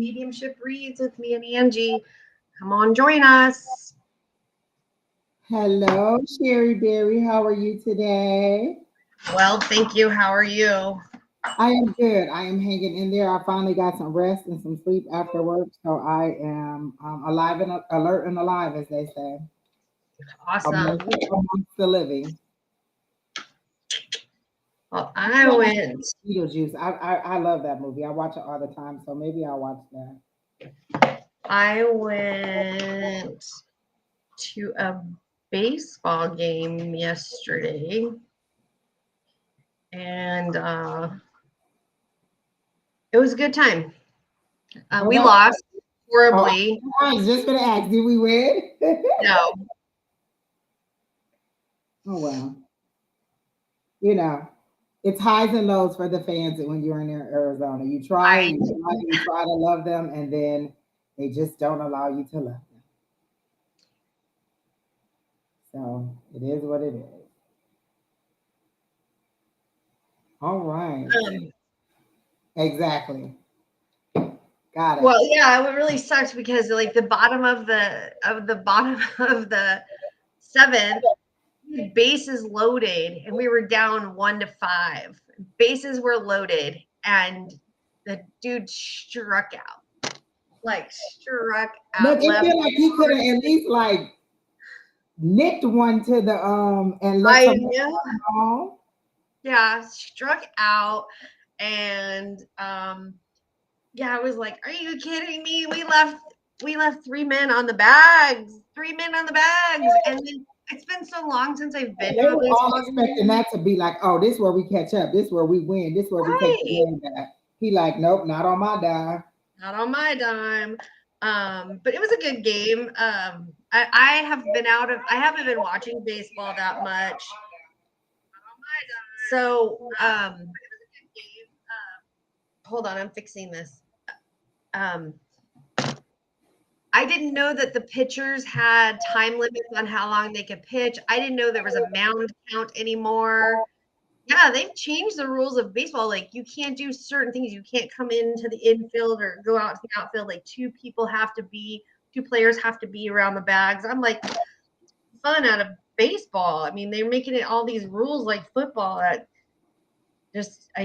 Mediumship Reads with me and Angie. Come on, join us. Hello, Sheri Beery. How are you today? Well, thank you. How are you? I am good. I am hanging in there. I finally got some rest and some sleep after work, so I am alive and alert and alive, as they say, Awesome. amongst the living. Well, I went. Beetlejuice. I love that movie. I watch it all the time, so maybe I'll watch that. I went to a baseball game yesterday, and it was a good time. We Well, lost oh, horribly. I was just gonna ask, did we win? No, Oh well, you know, it's highs and lows for the fans when you're in Arizona. You try, I you try to love them, and then they just don't allow you to love them. So it is what it is. All right, um, exactly. Got it. well, yeah, it really sucks because like the bottom of the seventh, bases loaded, and we were down 1-5. Bases were loaded, and the dude struck out, like struck Look, out it left. feel like he could have at least like nicked one to the and let I some know. ball. Yeah, struck out, and yeah, I was like, "Are you kidding me? We left 3 men on the bags, 3 men on the bags," and then it's been so long since I've been They to a were all baseball expecting game. that to be like, oh, this where we catch up, this where we win, this where we take the Right. game back. He like, nope, not on my dime. Not on my dime. But it was a good game. I haven't been watching baseball that much. So hold on, I'm fixing this. Um, I didn't know that the pitchers had time limits on how long they could pitch. I didn't know there was a mound count anymore. Yeah, they've changed the rules of baseball. Like you can't do certain things. You can't come into the infield or go out to the outfield. Like two players have to be around the bags. I'm like, fun out of baseball. I mean, they're making it all these rules like football. I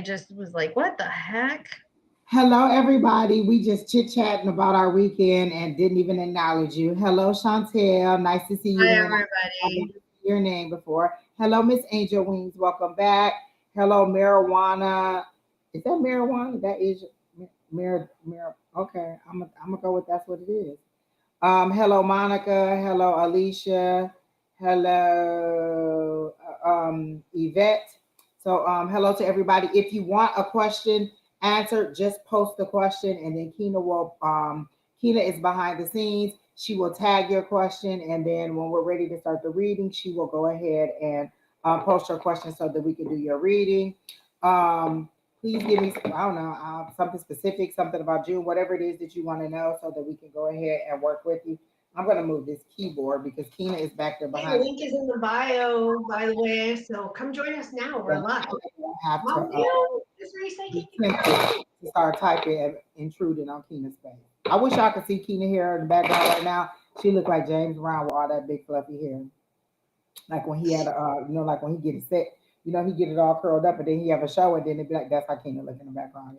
just was like, what the heck? Hello, everybody. We just chit chatting about our weekend and didn't even acknowledge you. Hello, Chantel. Nice to see you, Hi, ma'am. I've everybody. never seen your name before. Hello, Miss Angel Wings. Welcome back. Hello, marijuana. Is that marijuana? That is Okay, I'm gonna go with that's what it is. Hello, Monica. Hello, Alicia. Hello, Yvette. So, hello to everybody. If you want a question answered, just post the question, and then Keena will. Keena is behind the scenes. She will tag your question, and then when we're ready to start the reading, she will go ahead and post your question so that we can do your reading. Please give me, I don't know, something specific, something about June, whatever it is that you want to know so that we can go ahead and work with you. I'm going to move this keyboard because Keena is back there Hey, the behind me. link is in the bio, by the way. So come join us now. We're So live. I don't have to Mom, you this be recycling. tempted to start typing and intruding on Keena's space. I wish y'all could see Keena here in the background right now. She looked like James Brown with all that big fluffy hair. Like when he had, like when he get it set, he get it all curled up and then he have a show and then it'd be like, that's how Keena look in the background.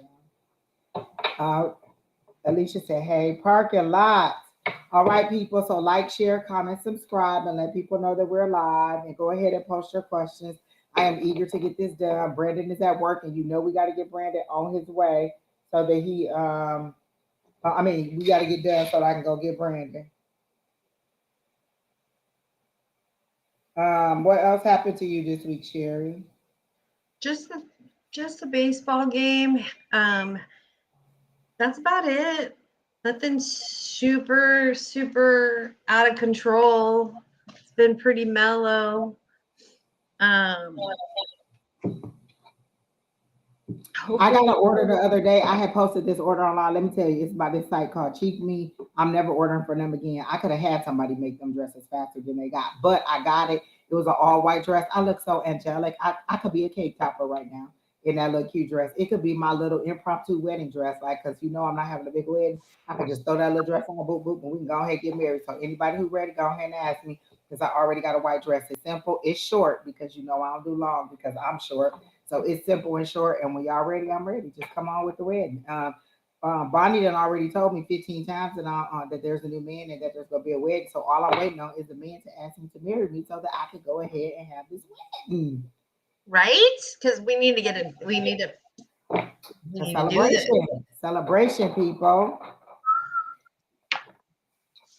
Uh, Alicia said, hey, parking lot. All right, people. So like, share, comment, subscribe, and let people know that we're live. And go ahead and post your questions. I am eager to get this done. Brandon is at work, and we got to get Brandon on his way so that we got to get done so that I can go get Brandon. What else happened to you this week, Sheri? Just the just a baseball game. That's about it. Nothing super, super out of control. It's been pretty mellow. Um, I got hopefully, an order the other day. I had posted this order online. Let me tell you, it's by this site called Cheap Me. I'm never ordering for them again. I could have had somebody make them dresses faster than they got, but I got it. It was an all white dress. I look so angelic. I could be a cake topper right now. in that little cute dress. It could be my little impromptu wedding dress, like because I'm not having a big wedding. I could just throw that little dress on, boop boop, and we can go ahead and get married. So anybody who ready, go ahead and ask me because I already got a white dress. It's simple, it's short because I don't do long because I'm short. So it's simple and short. And when y'all ready, I'm ready. Just come on with the wedding. Bonnie done already told me 15 times that there's a new man and that there's gonna be a wedding. So all I'm waiting on is the man to ask me to marry me so that I could go ahead and have this wedding. Right? Because we need to get it. We A need to do this. celebration, people.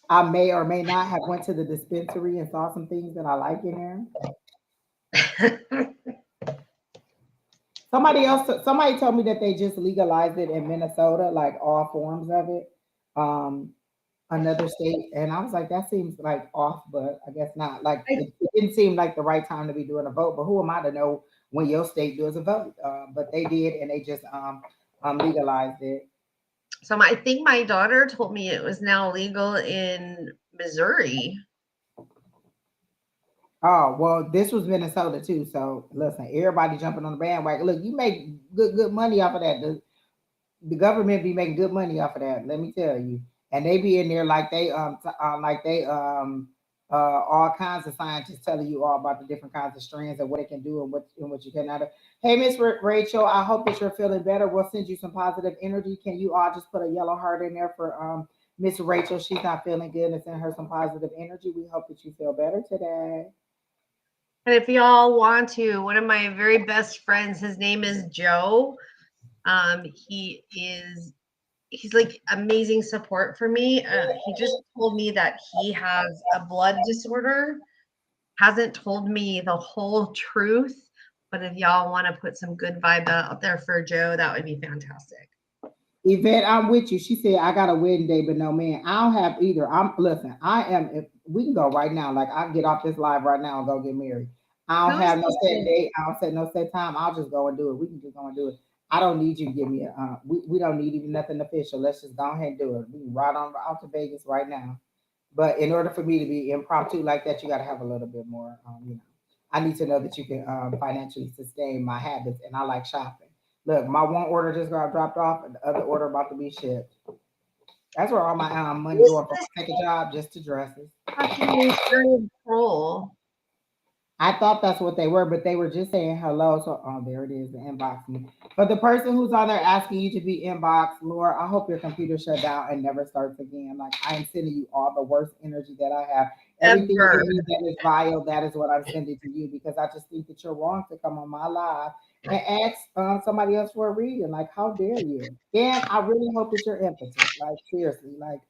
I may or may not have went to the dispensary and saw some things that I like in there. Somebody told me that they just legalized it in Minnesota, like all forms of it. Um, Another state, and I was like, that seems like off, but I guess not. Like it didn't seem like the right time to be doing a vote. But who am I to know when your state does a vote? But they did, and they just legalized it. So I think my daughter told me it was now legal in Missouri. Oh, well, this was Minnesota too. So listen, everybody jumping on the bandwagon. Look, you make good money off of that. The government be making good money off of that. Let me tell you. And they be in there like they all kinds of scientists telling you all about the different kinds of strands and what it can do and what you cannot do. Hey, Miss Rachel, I hope that you're feeling better. We'll send you some positive energy. Can you all just put a yellow heart in there for Miss Rachel? She's not feeling good, and send her some positive energy. We hope that you feel better today. And if y'all want to, one of my very best friends, his name is Joe. He's like amazing support for me. He just told me that he has a blood disorder. Hasn't told me the whole truth, but if y'all want to put some good vibe out there for Joe, that would be fantastic. Yvette, I'm with you. She said I got a wedding day, but no man. I don't have either. I'm listen. I am. If we can go right now, like I can get off this live right now and go get married. I don't Who's have no set date. I don't set no set time. I'll just go and do it. We can just go and do it. I don't need you to give me a. We don't need even nothing official. Let's just go ahead and do it. We can ride on out to Vegas right now. But in order for me to be impromptu like that, you got to have a little bit more. I need to know that you can financially sustain my habits, and I like shopping. Look, my one order just got dropped off, and the other order about to be shipped. That's where all my money this going from my second job just to dresses. fucking Sheri troll? I thought that's what they were, but they were just saying hello. So, oh, there it is, the inbox me. But the person who's on there asking you to be inbox, Laura, I hope your computer shut down and never starts again. Like I am sending you all the worst energy that I have. Everything Ever. in me that is vile, that is what I'm sending to you because I just think that you're wrong to come on my live and ask somebody else for a reading. Like, how dare you? And I really hope that you're impotent. Like, seriously, like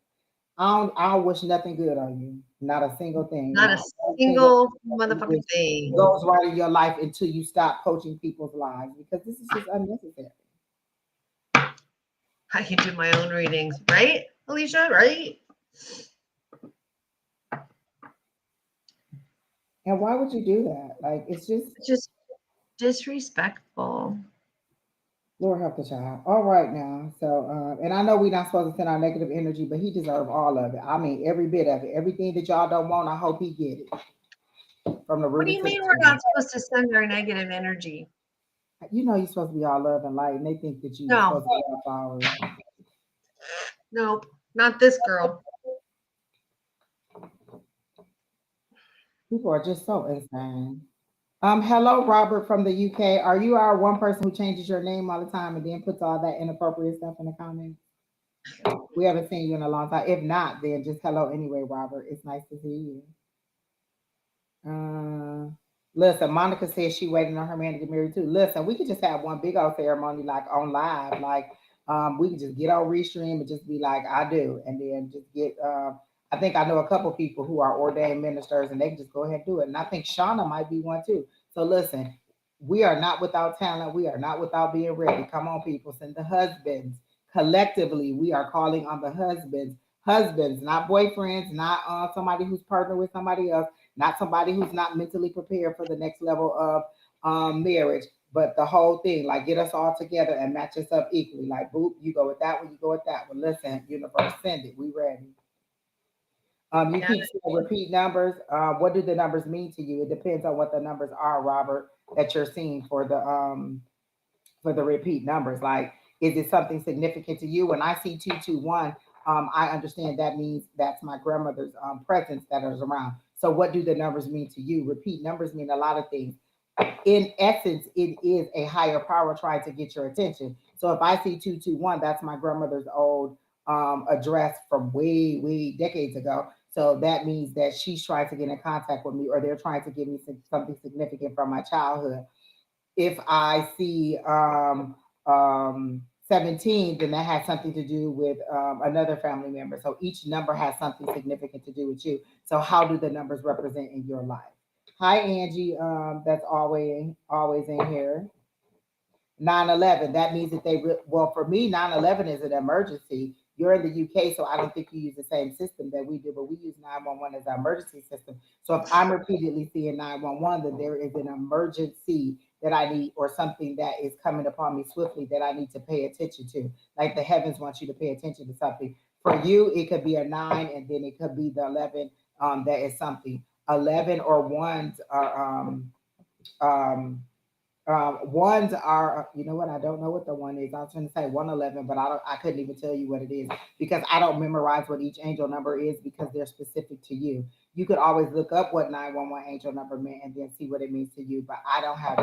I don't wish nothing good on you. Not a single thing. Not a Not one single single thing which motherfucking thing. goes right in your life until you stop poaching people's lives because this is just unnecessary. I can do my own readings, right, Alicia? Right? And why would you do that? Like it's just It's just disrespectful. Lord help the child. All right now. So and I know we're not supposed to send our negative energy, but he deserves all of it. I mean every bit of it. Everything that y'all don't want, I hope he get it. From the What do rooter you to the mean we're tutor. not supposed to send our negative energy? You're supposed to be all love and light, and they think that you're No, supposed to be all flowers. nope, not this girl. People are just so insane. Hello, Robert from the UK. Are you our one person who changes your name all the time and then puts all that inappropriate stuff in the comments? We haven't seen you in a long time. If not, then just hello anyway, Robert. It's nice to see you. Listen, Monica says she waiting on her man to get married too. Listen, we could just have one big old ceremony like on live. Like we could just get on Restream and just be like, I do, and then just get I think I know a couple people who are ordained ministers and they can just go ahead and do it. And I think Shauna might be one too. So listen, we are not without talent. We are not without being ready. Come on, people. Send the husbands. Collectively, we are calling on the husbands. Husbands, not boyfriends, not somebody who's partnered with somebody else, not somebody who's not mentally prepared for the next level of marriage, but the whole thing. Like, get us all together and match us up equally. Like, boop, you go with that one, you go with that one. Listen, universe, send it. We ready. You Yeah. keep saying repeat numbers. What do the numbers mean to you? It depends on what the numbers are, Robert, that you're seeing for the for the repeat numbers. Like, is it something significant to you? When I see 221, I understand that means that's my grandmother's presence that is around. So, what do the numbers mean to you? Repeat numbers mean a lot of things. In essence, it is a higher power trying to get your attention. So, if I see 221, that's my grandmother's old address from way, way decades ago. So that means that she's trying to get in contact with me, or they're trying to give me something significant from my childhood. If I see 17, then that has something to do with another family member. So each number has something significant to do with you. So how do the numbers represent in your life? Hi, Angie. That's always in here. 9/11. That means that well, for me, 9/11 is an emergency. You're in the UK, so I don't think you use the same system that we do, but we use 911 as our emergency system. So if I'm repeatedly seeing 911, then there is an emergency that I need, or something that is coming upon me swiftly that I need to pay attention to. Like the heavens want you to pay attention to something. For you, it could be a 9, and then it could be the 11. That is something. 11 or ones are um, ones are, you know what? I don't know what the one is. I was going to say 111, but I couldn't even tell you what it is because I don't memorize what each angel number is because they're specific to you. You could always look up what 911 angel number meant and then see what it means to you, but I don't have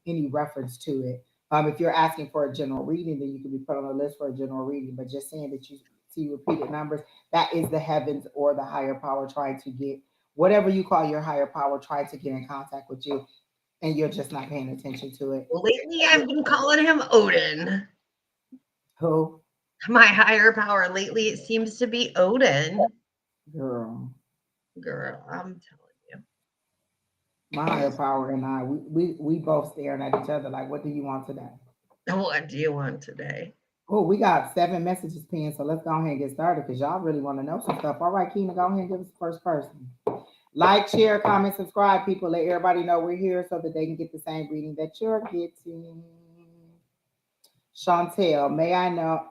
any reference to it. If you're asking for a general reading, then you can be put on a list for a general reading. But just saying that you see repeated numbers, that is the heavens or the higher power trying to get whatever you call your higher power, trying to get in contact with you, and you're just not paying attention to it. Lately, I've been calling him Odin. Who? My higher power. Lately, it seems to be Odin. Girl. Girl, I'm telling you. My higher power and I, we both staring at each other like, what do you want today? What do you want today? Oh, we got 7 messages pinned, so let's go ahead and get started because y'all really want to know some stuff. All right, Keena, go ahead and give us the first person. Like, share, comment, subscribe, people. Let everybody know we're here so that they can get the same reading that you're getting. Chantel, may I know?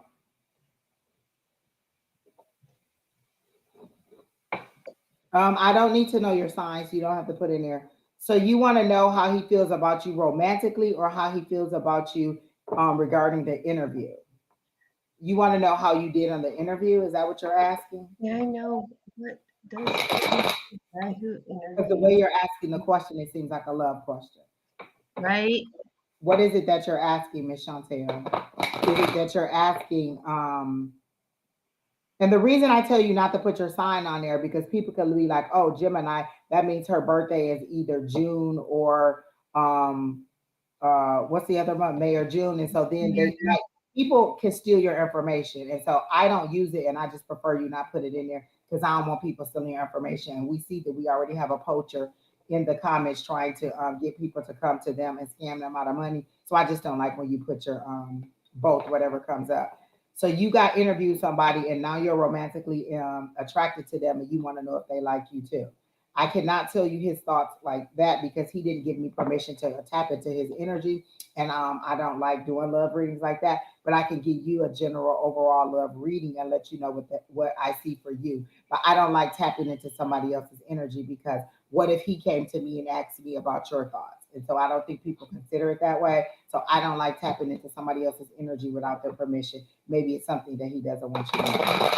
I don't need to know your signs. You don't have to put in there. So you want to know how he feels about you romantically, or how he feels about you regarding the interview? You want to know how you did on the interview? Is that what you're asking? Yeah, I know. What does the guy who Because the way interviewed, you're asking the question, it seems like a love question. right? What is it that you're asking, Miss Chantel? Is it that you're asking? And the reason I tell you not to put your sign on there because people can be like, "Oh, Gemini, that means her birthday is either June or um what's the other month, May or June," and so then Yeah. they like people can steal your information, and so I don't use it, and I just prefer you not put it in there because I don't want people stealing your information. And we see that we already have a poacher in the comments trying to get people to come to them and scam them out of money. So I just don't like when you put your both whatever comes up. So you got interviewed somebody, and now you're romantically attracted to them, and you want to know if they like you too. I cannot tell you his thoughts like that because he didn't give me permission to tap into his energy. And I don't like doing love readings like that, but I can give you a general overall love reading and let you know what I see for you. But I don't like tapping into somebody else's energy because what if he came to me and asked me about your thoughts? And so I don't think people consider it that way. So I don't like tapping into somebody else's energy without their permission. Maybe it's something that he doesn't want you to know.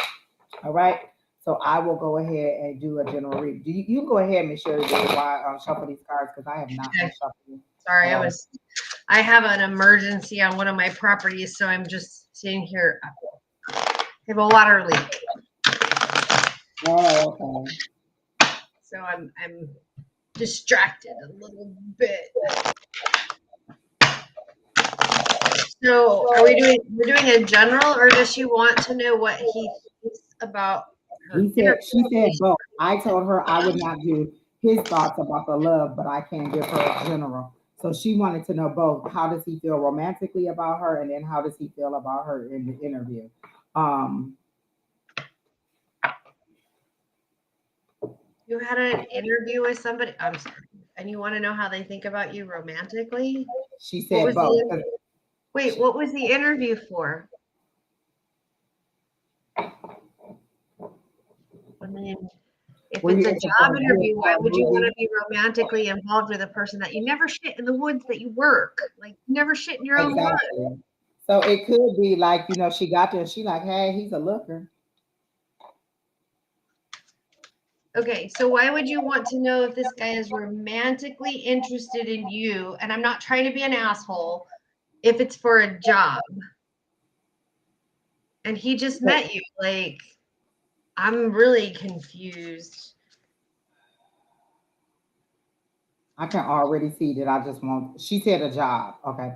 All right. So I will go ahead and do a general read. You go ahead, Miss Sheri Beery, while I shuffle these cards because I have not been Okay. shuffling. Sorry, I have an emergency on one of my properties, so I'm just sitting here. I have a water leak. Oh, okay. So I'm distracted a little bit. So we're doing a general, or does she want to know what he thinks about her She said both. I told her I would not do his thoughts about the love, but I can give her a general. So she wanted to know both. How does he feel romantically about her, and then how does he feel about her in the interview? Um, You had an interview with somebody. I'm sorry, and you want to know how they think about you romantically? She said both. Wait, what was the interview for? I mean, If Were it's you a looking for job a good interview, why would you want movie? to be romantically involved with a person that you never shit in the woods that you work? Like, you never shit in your own blood. Exactly. So it could be like, she got there and she like, hey, he's a looker. Okay, so why would you want to know if this guy is romantically interested in you? And I'm not trying to be an asshole, if it's for a job and he just met you. Like, I'm really confused. I can already see that I just want, she said a job. Okay.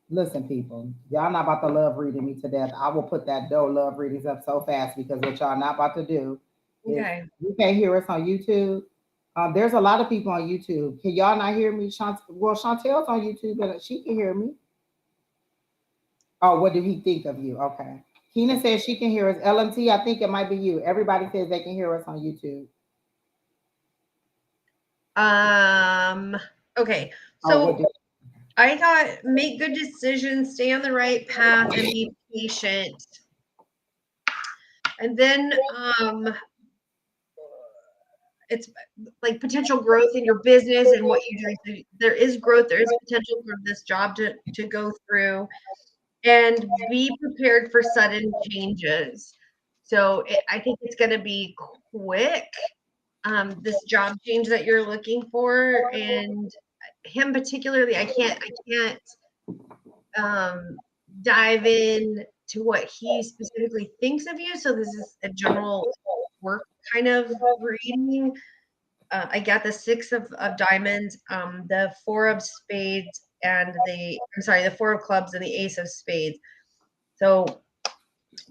Listen, people, y'all not about to love reading me to death. I will put that dough love readings up so fast because what y'all not about to do is Okay. you can't hear us on YouTube. There's a lot of people on YouTube. Can y'all not hear me? Well, Chantel's on YouTube, but she can hear me. Oh, what did he think of you? Okay. Keena says she can hear us. LMT, I think it might be you. Everybody says they can hear us on YouTube. Okay. Oh, what So did I got make good decisions, stay on the right path, and be patient. And then it's like potential growth in your business and what you do. So there is growth, there is potential for this job to go through, and be prepared for sudden changes. So I think it's going to be quick. This job change that you're looking for, and him particularly, I can't dive in to what he specifically thinks of you. So this is a general work kind of reading. I got the six of diamonds, the four of spades, and the four of clubs and the ace of spades. So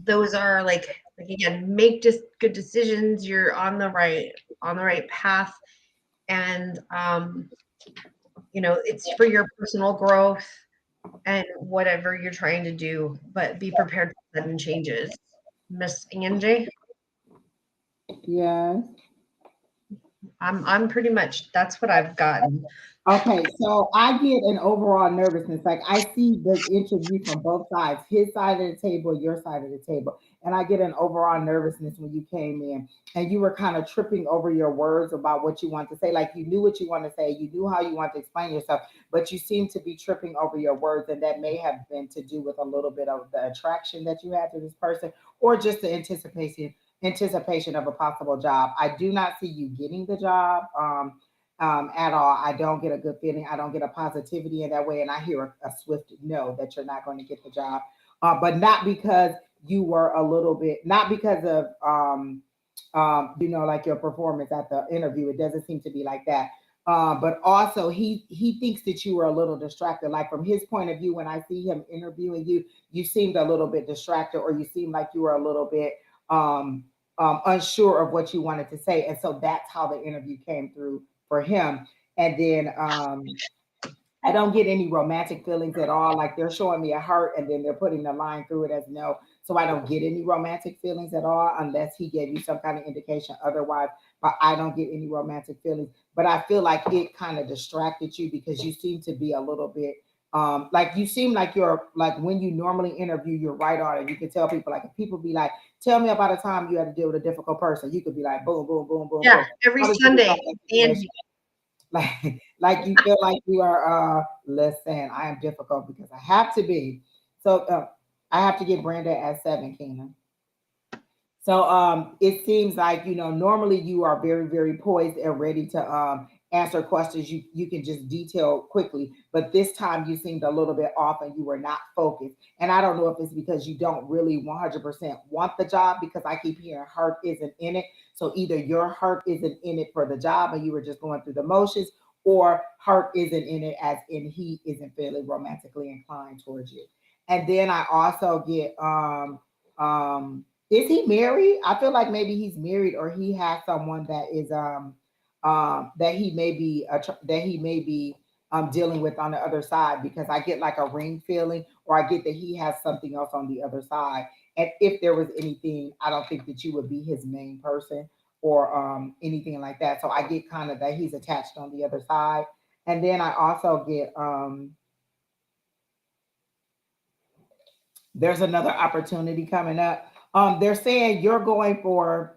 those are like again, make just good decisions. You're on the right path, and it's for your personal growth and whatever you're trying to do. But be prepared for sudden changes, Miss Angie. yes. I'm pretty much that's what I've gotten. Okay, so I get an overall nervousness. Like I see the interview from both sides, his side of the table, your side of the table. And I get an overall nervousness when you came in and you were kind of tripping over your words about what you want to say. Like you knew what you want to say, you knew how you want to explain yourself, but you seem to be tripping over your words. And that may have been to do with a little bit of the attraction that you had to this person or just the anticipation of a possible job. I do not see you getting the job. At all. I don't get a good feeling. I don't get a positivity in that way. And I hear a swift no that you're not going to get the job. But not because you were a little bit, not because of, like your performance at the interview. It doesn't seem to be like that. But also he thinks that you were a little distracted. Like from his point of view, when I see him interviewing you, you seemed a little bit distracted, or you seemed like you were a little bit unsure of what you wanted to say, and so that's how the interview came through for him. And then I don't get any romantic feelings at all. Like they're showing me a heart and then they're putting the line through it as no. So I don't get any romantic feelings at all unless he gave you some kind of indication otherwise. But I don't get any romantic feelings. But I feel like it kind of distracted you because you seem to be a little bit like you seem like you're like when you normally interview, you're right on it. You can tell people like if people be like, tell me about a time you had to deal with a difficult person. You could be like boom, boom, boom, boom, Yeah, boom. every How did you Sunday, resolve that situation? Angie. Like you feel like you are listen, I am difficult because I have to be. So I have to get Brenda at 7, Keenan. So it seems like normally you are very very poised and ready to answer questions. You can just detail quickly, but this time you seemed a little bit off and you were not focused. And I don't know if it's because you don't really 100% want the job, because I keep hearing heart isn't in it. So either your heart isn't in it for the job and you were just going through the motions, or heart isn't in it as in he isn't feeling romantically inclined towards you. And then I also get is he married? I feel like maybe he's married or he has someone that is that he may be dealing with on the other side, because I get like a ring feeling, or I get that he has something else on the other side. And if there was anything, I don't think that you would be his main person or anything like that. So I get kind of that he's attached on the other side. And then I also get there's another opportunity coming up. They're saying you're going for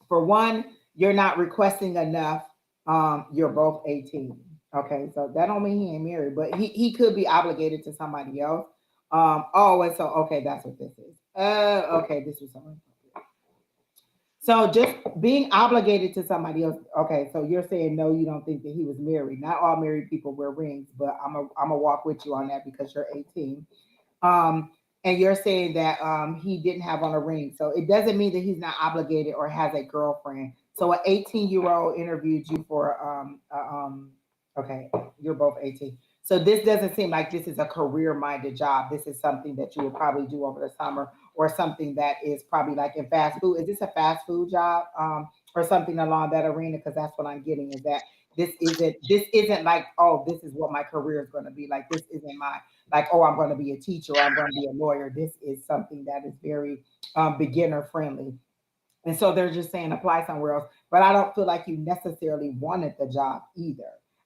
one. you're not requesting enough. You're both 18. Okay, so that don't mean he ain't married, but he could be obligated to somebody else. Oh, and so okay, that's what this is. Okay, this was something. So just being obligated to somebody else. Okay, so you're saying no, you don't think that he was married. Not all married people wear rings, but I'm a walk with you on that because you're 18. Um, and you're saying that he didn't have on a ring, so it doesn't mean that he's not obligated or has a girlfriend. So an 18-year-old interviewed you for okay, you're both 18. So this doesn't seem like this is a career-minded job. This is something that you will probably do over the summer, or something that is probably like in fast food. Is this a fast food job, or something along that arena? Because that's what I'm getting, is that this isn't like, oh, this is what my career is going to be like. This isn't my, like, oh, I'm going to be a teacher or I'm going to be a lawyer. This is something that is very beginner friendly. And so they're just saying apply somewhere else. But I don't feel like you necessarily wanted the job either.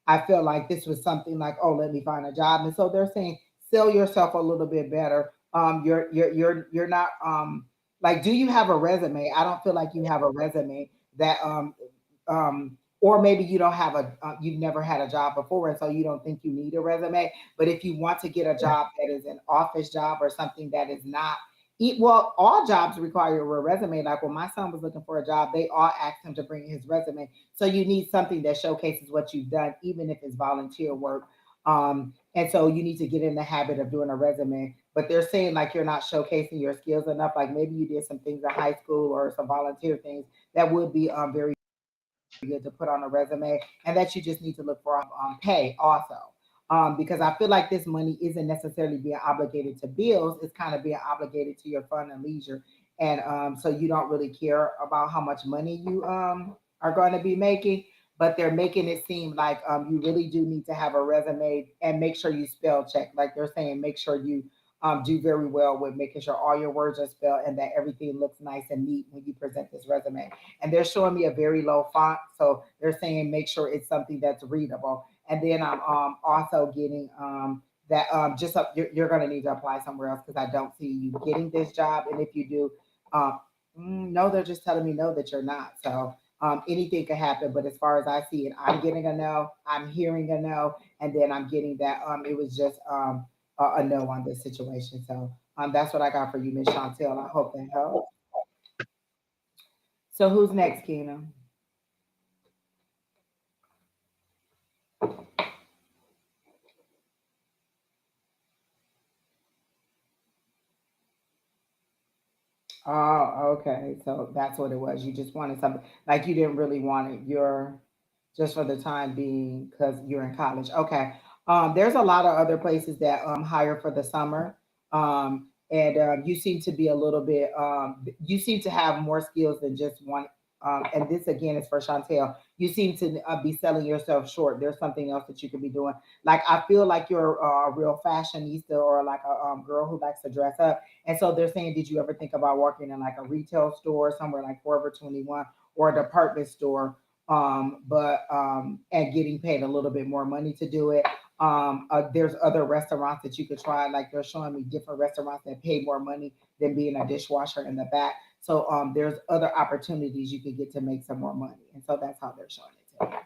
I feel like this was something like, oh, let me find a job. And so they're saying sell yourself a little bit better. You're not like, do you have a resume? I don't feel like you have a resume that or maybe you don't have you've never had a job before, and so you don't think you need a resume. But if you want to get a job that is an office job or something that is not, well, all jobs require a resume. Like when my son was looking for a job, they all asked him to bring his resume. So you need something that showcases what you've done, even if it's volunteer work. And so you need to get in the habit of doing a resume. But they're saying like you're not showcasing your skills enough. Like maybe you did some things in high school or some volunteer things that would be very good to put on a resume, and that you just need to look for pay also. Because I feel like this money isn't necessarily being obligated to bills; it's kind of being obligated to your fun and leisure, and so you don't really care about how much money you are going to be making. But they're making it seem like you really do need to have a resume, and make sure you spell check. Like they're saying, make sure you do very well with making sure all your words are spelled and that everything looks nice and neat when you present this resume. And they're showing me a very low font, so they're saying make sure it's something that's readable. And then I'm also getting that just up, you're going to need to apply somewhere else because I don't see you getting this job. And if you do, no, they're just telling me no, that you're not. So anything could happen. But as far as I see it, I'm getting a no, I'm hearing a no, and then I'm getting that it was just a no on this situation. So that's what I got for you, Miss Chantel. I hope that helps. So who's next, Keena? Oh, okay. So that's what it was. You just wanted something, like you didn't really want it. You're just for the time being because you're in college. Okay. There's a lot of other places that hire for the summer. And you seem to be a little bit. You seem to have more skills than just one. And this again is for Chantel. You seem to be selling yourself short. There's something else that you could be doing. Like I feel like you're a real fashionista, or like a girl who likes to dress up. And so they're saying, did you ever think about working in like a retail store somewhere like Forever 21 or a department store? But and getting paid a little bit more money to do it. There's other restaurants that you could try. Like they're showing me different restaurants that pay more money than being a dishwasher in the back. So there's other opportunities you could get to make some more money, and so that's how they're showing it to me.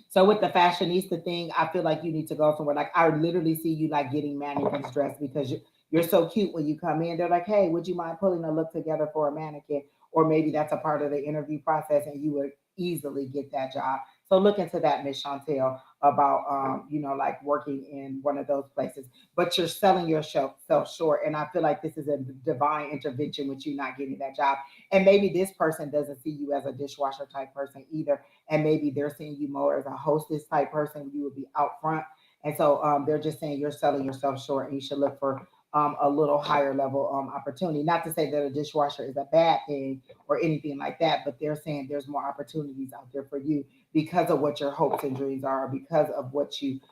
So with the fashionista thing, I feel like you need to go somewhere. Like I literally see you like getting mannequins dressed because you're so cute when you come in. They're like, hey, would you mind pulling a look together for a mannequin? Or maybe that's a part of the interview process and you would easily get that job. So look into that, Miss Chantel, about like working in one of those places. But you're selling yourself short. And I feel like this is a divine intervention with you not getting that job. And maybe this person doesn't see you as a dishwasher type person either, and maybe they're seeing you more as a hostess type person. You would be out front, and so they're just saying you're selling yourself short, and you should look for a little higher level opportunity. Not to say that a dishwasher is a bad thing or anything like that, but they're saying there's more opportunities out there for you because of what your hopes and dreams are, because of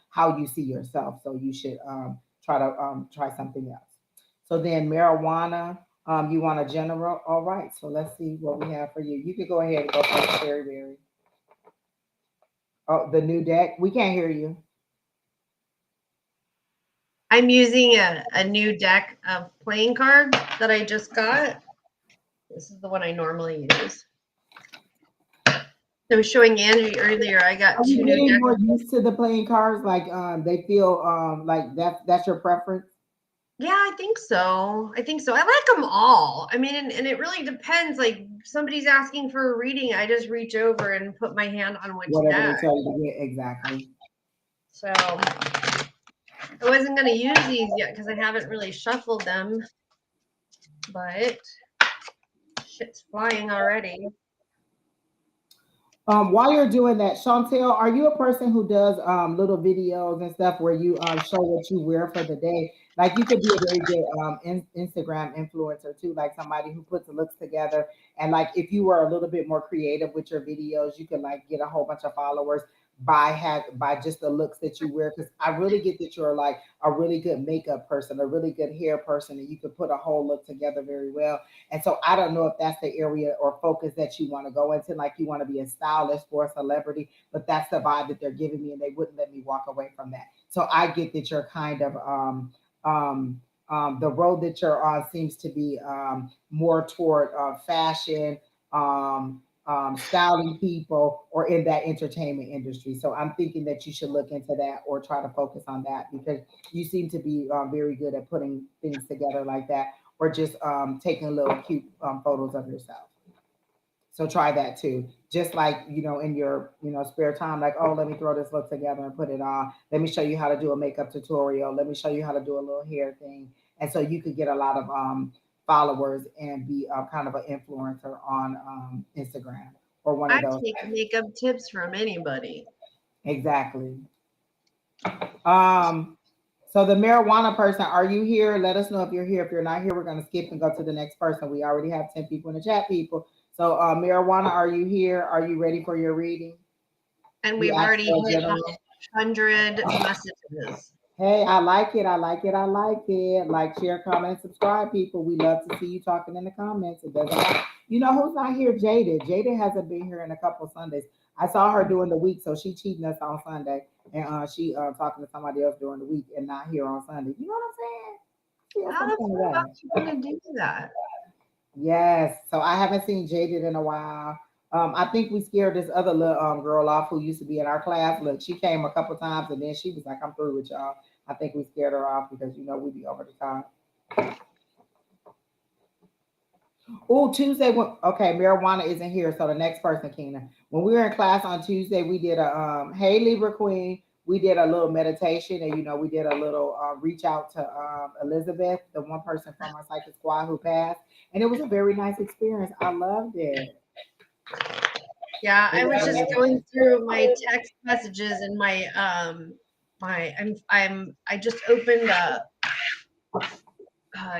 how you see yourself. So you should try something else. So then marijuana. You want a general? All right. So let's see what we have for you. You could go ahead and go for Sheri Beery. Oh, the new deck. We can't hear you. I'm using a new deck of playing cards that I just got. This is the one I normally use. I was showing Angie earlier. I got Are you 2 new getting decks. more used to the playing cards? Like they feel like that's your preference? Yeah, I think so. I think so. I like them all. I mean, and it really depends. Like somebody's asking for a reading, I just reach over and put my hand on which Whatever they deck. tell you to get, exactly. So I wasn't gonna use these yet because I haven't really shuffled them, but shit's flying already. While you're doing that, Chantel, are you a person who does little videos and stuff where you show what you wear for the day? Like you could be a very good Instagram influencer too, like somebody who puts the looks together. And like if you were a little bit more creative with your videos, you could like get a whole bunch of followers by just the looks that you wear. Because I really get that you're like a really good makeup person, a really good hair person, and you could put a whole look together very well. And so I don't know if that's the area or focus that you want to go into, like you want to be a stylist for a celebrity, but that's the vibe that they're giving me, and they wouldn't let me walk away from that. So I get that you're kind of um, the road that you're on seems to be more toward fashion, styling people, or in that entertainment industry. So I'm thinking that you should look into that or try to focus on that because you seem to be very good at putting things together like that or just taking little cute photos of yourself. So try that too. Just like, in your, spare time, like, oh, let me throw this look together and put it on. Let me show you how to do a makeup tutorial. Let me show you how to do a little hair thing. And so you could get a lot of followers and be kind of an influencer on Instagram or one of I those. take makeup tips from anybody. Exactly. Um, so the marijuana person, are you here? Let us know if you're here. If you're not here, we're going to skip and go to the next person. We already have 10 people in the chat, people. So marijuana, are you here? Are you ready for your reading? And You we've asked already for a hit general. 100 messages. Hey, I like it. I like it. I like it. Like, share, comment, subscribe, people. We love to see you talking in the comments. It doesn't matter. You know who's not here? Jada. Jada hasn't been here in a couple of Sundays. I saw her during the week, so she cheating us on Sunday, and she talking to somebody else during the week and not here on Sunday. You know what I'm saying? Feel How some the kind of fuck way. you gonna do that? Yes. So I haven't seen Jaded in a while. I think we scared this other little girl off who used to be in our class. Look, she came a couple times and then she was like, "I'm through with y'all." I think we scared her off because we be over the top. Oh, Tuesday. Okay, marijuana isn't here, so the next person, Keena. When we were in class on Tuesday, we did a Hey Libra Queen. We did a little meditation, and we did a little reach out to Elizabeth, the one person from our psychic squad who passed, and it was a very nice experience. I loved it. Yeah, It I was was just going through my text messages and I just opened a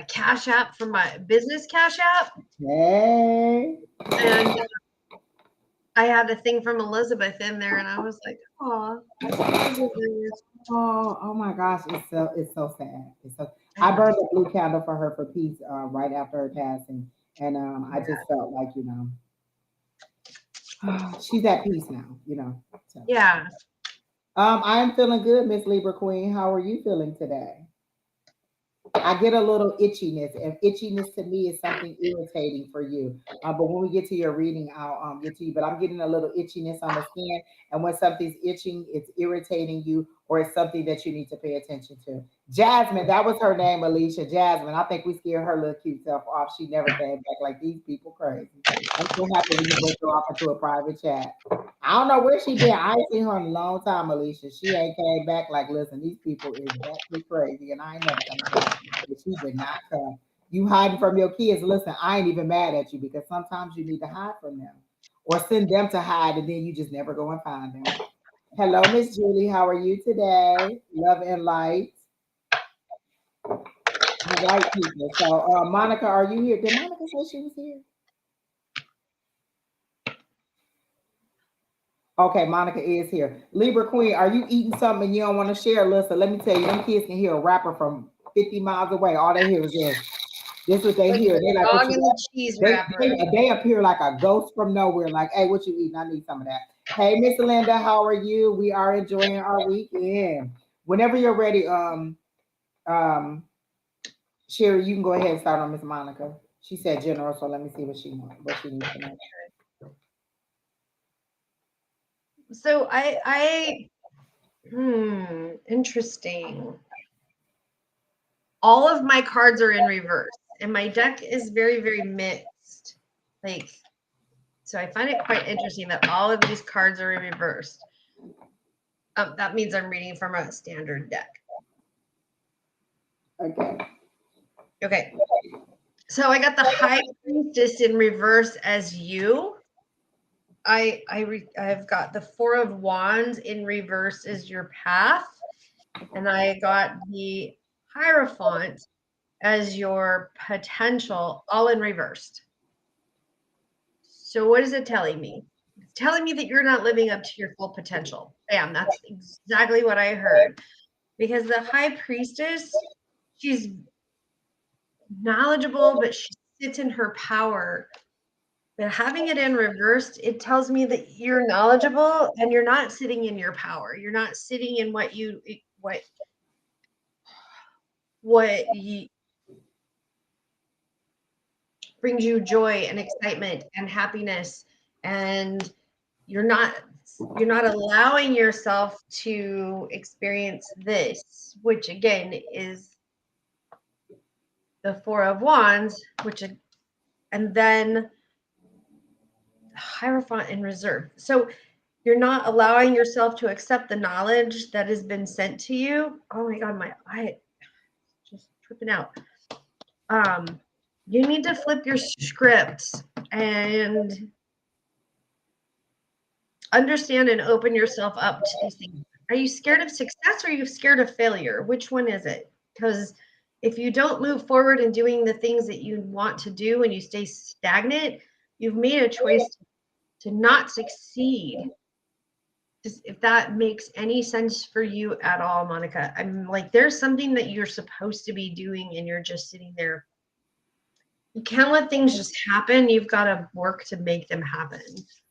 Cash App for my business Cash App, Hey. and I had a thing from Elizabeth in there, and I was like, "Oh, Elizabeth." Oh my gosh, it's so sad. It's so I I know. burned a blue candle for her for peace right after her passing. And I just felt like, she's at peace now. So Yeah, I am feeling good, Miss Libra Queen. How are you feeling today? I get a little itchiness, and itchiness to me is something irritating for you. But when we get to your reading, I'll get to you. But I'm getting a little itchiness on the skin, and when something's itching, it's irritating you, or it's something that you need to pay attention to. Jasmine, that was her name, Alicia. Jasmine. I think we scared her little cute self off. She never came back. Like these people crazy. I'm so happy when you break her off into a private chat. I don't know where she been. I ain't seen her in a long time, Alicia. She ain't came back. Like, listen, these people is that crazy, and I ain't never coming back. But she did not come. You hiding from your kids. Listen, I ain't even mad at you because sometimes you need to hide from them or send them to hide and then you just never go and find them. Hello, Miss Julie. How are you today? Love and light. All right, people. So, Monica, are you here? Did Monica say she was here? Okay, Monica is here. Libra Queen, are you eating something and you don't want to share? Listen, let me tell you, them kids can hear a rapper from 50 miles away. All they hear is this. This is what they like hear. They the like, what dog you and the cheese they, wrapper. they appear like a ghost from nowhere. Like, hey, what you eating? I need some of that. Hey, Miss Linda, how are you? We are enjoying our weekend. Whenever you're ready, um, Sherry, you can go ahead and start on Miss Monica. She said general, so let me see what she wants, what she needs to know. So interesting. All of my cards are in reverse, and my deck is very, very mixed. Like, so I find it quite interesting that all of these cards are in reverse. That means I'm reading from a standard deck. Okay. Okay. So I got the High Priestess in reverse as you. I've got the Four of Wands in reverse as your path, and I got the Hierophant as your potential, all in reversed. So what is it telling me? It's telling me that you're not living up to your full potential. Bam, that's exactly what I heard. Because the High Priestess, she's knowledgeable, but she sits in her power. But having it in reversed, it tells me that you're knowledgeable and you're not sitting in your power. You're not sitting in what you, brings you joy and excitement and happiness, and you're not you're not allowing yourself to experience this, which again is the Four of Wands, and then Hierophant in reserve. So you're not allowing yourself to accept the knowledge that has been sent to you. Oh my God, my eye just tripping out. You need to flip your script and understand and open yourself up to these things. Are you scared of success or are you scared of failure? Which one is it? Because if you don't move forward in doing the things that you want to do and you stay stagnant, you've made a choice to not succeed. Just if that makes any sense for you at all, Monica. I'm like, there's something that you're supposed to be doing and you're just sitting there. You can't let things just happen. You've got to work to make them happen.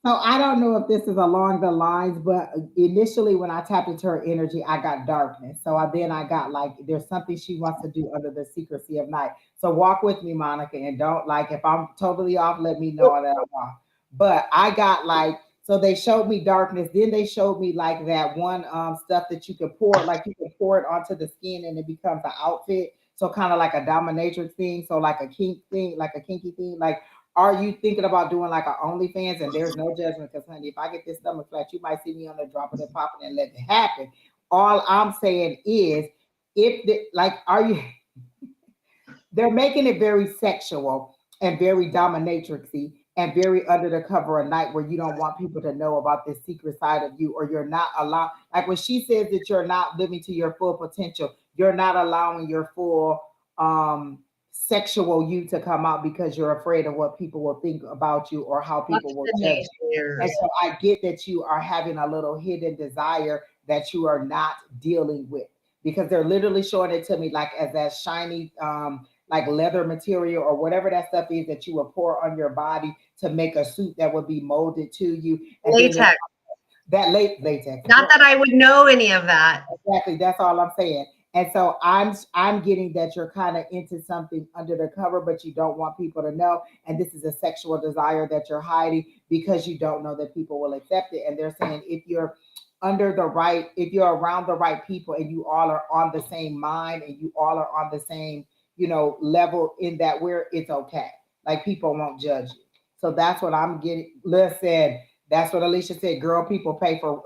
So I don't know if this is along the lines, but initially when I tapped into her energy, I got darkness. So I got like there's something she wants to do under the secrecy of night. So walk with me, Monica, and don't like if I'm totally off, let me know that I'm off. But I got like so they showed me darkness, then they showed me like that one stuff that you can pour, like you can pour it onto the skin and it becomes an outfit. So kind of like a dominatrix thing, so like a kink thing, like a kinky thing, like are you thinking about doing like a OnlyFans? And there's no judgment because, honey, if I get this stomach flat, you might see me on there dropping and popping and let it happen. All I'm saying is, if the, like, are you? They're making it very sexual and very dominatrixy and very under the cover of night where you don't want people to know about this secret side of you or you're not allowed like when she says that you're not living to your full potential, you're not allowing your full sexual you to come out because you're afraid of what people will think about you or how Lots people will of judge you. And naysayers. so I get that you are having a little hidden desire that you are not dealing with because they're literally showing it to me like as that shiny like leather material or whatever that stuff is that you will pour on your body to make a suit that would be molded to you. And then Latex. that latex. Not that I would know any of that. Exactly. That's all I'm saying. And so I'm getting that you're kind of into something under the cover, but you don't want people to know. And this is a sexual desire that you're hiding because you don't know that people will accept it. And they're saying if you're around the right people and you all are on the same mind and you all are on the same, level in that where it's okay. Like people won't judge you. So that's what I'm getting. Listen, that's what Alicia said. Girl, people pay for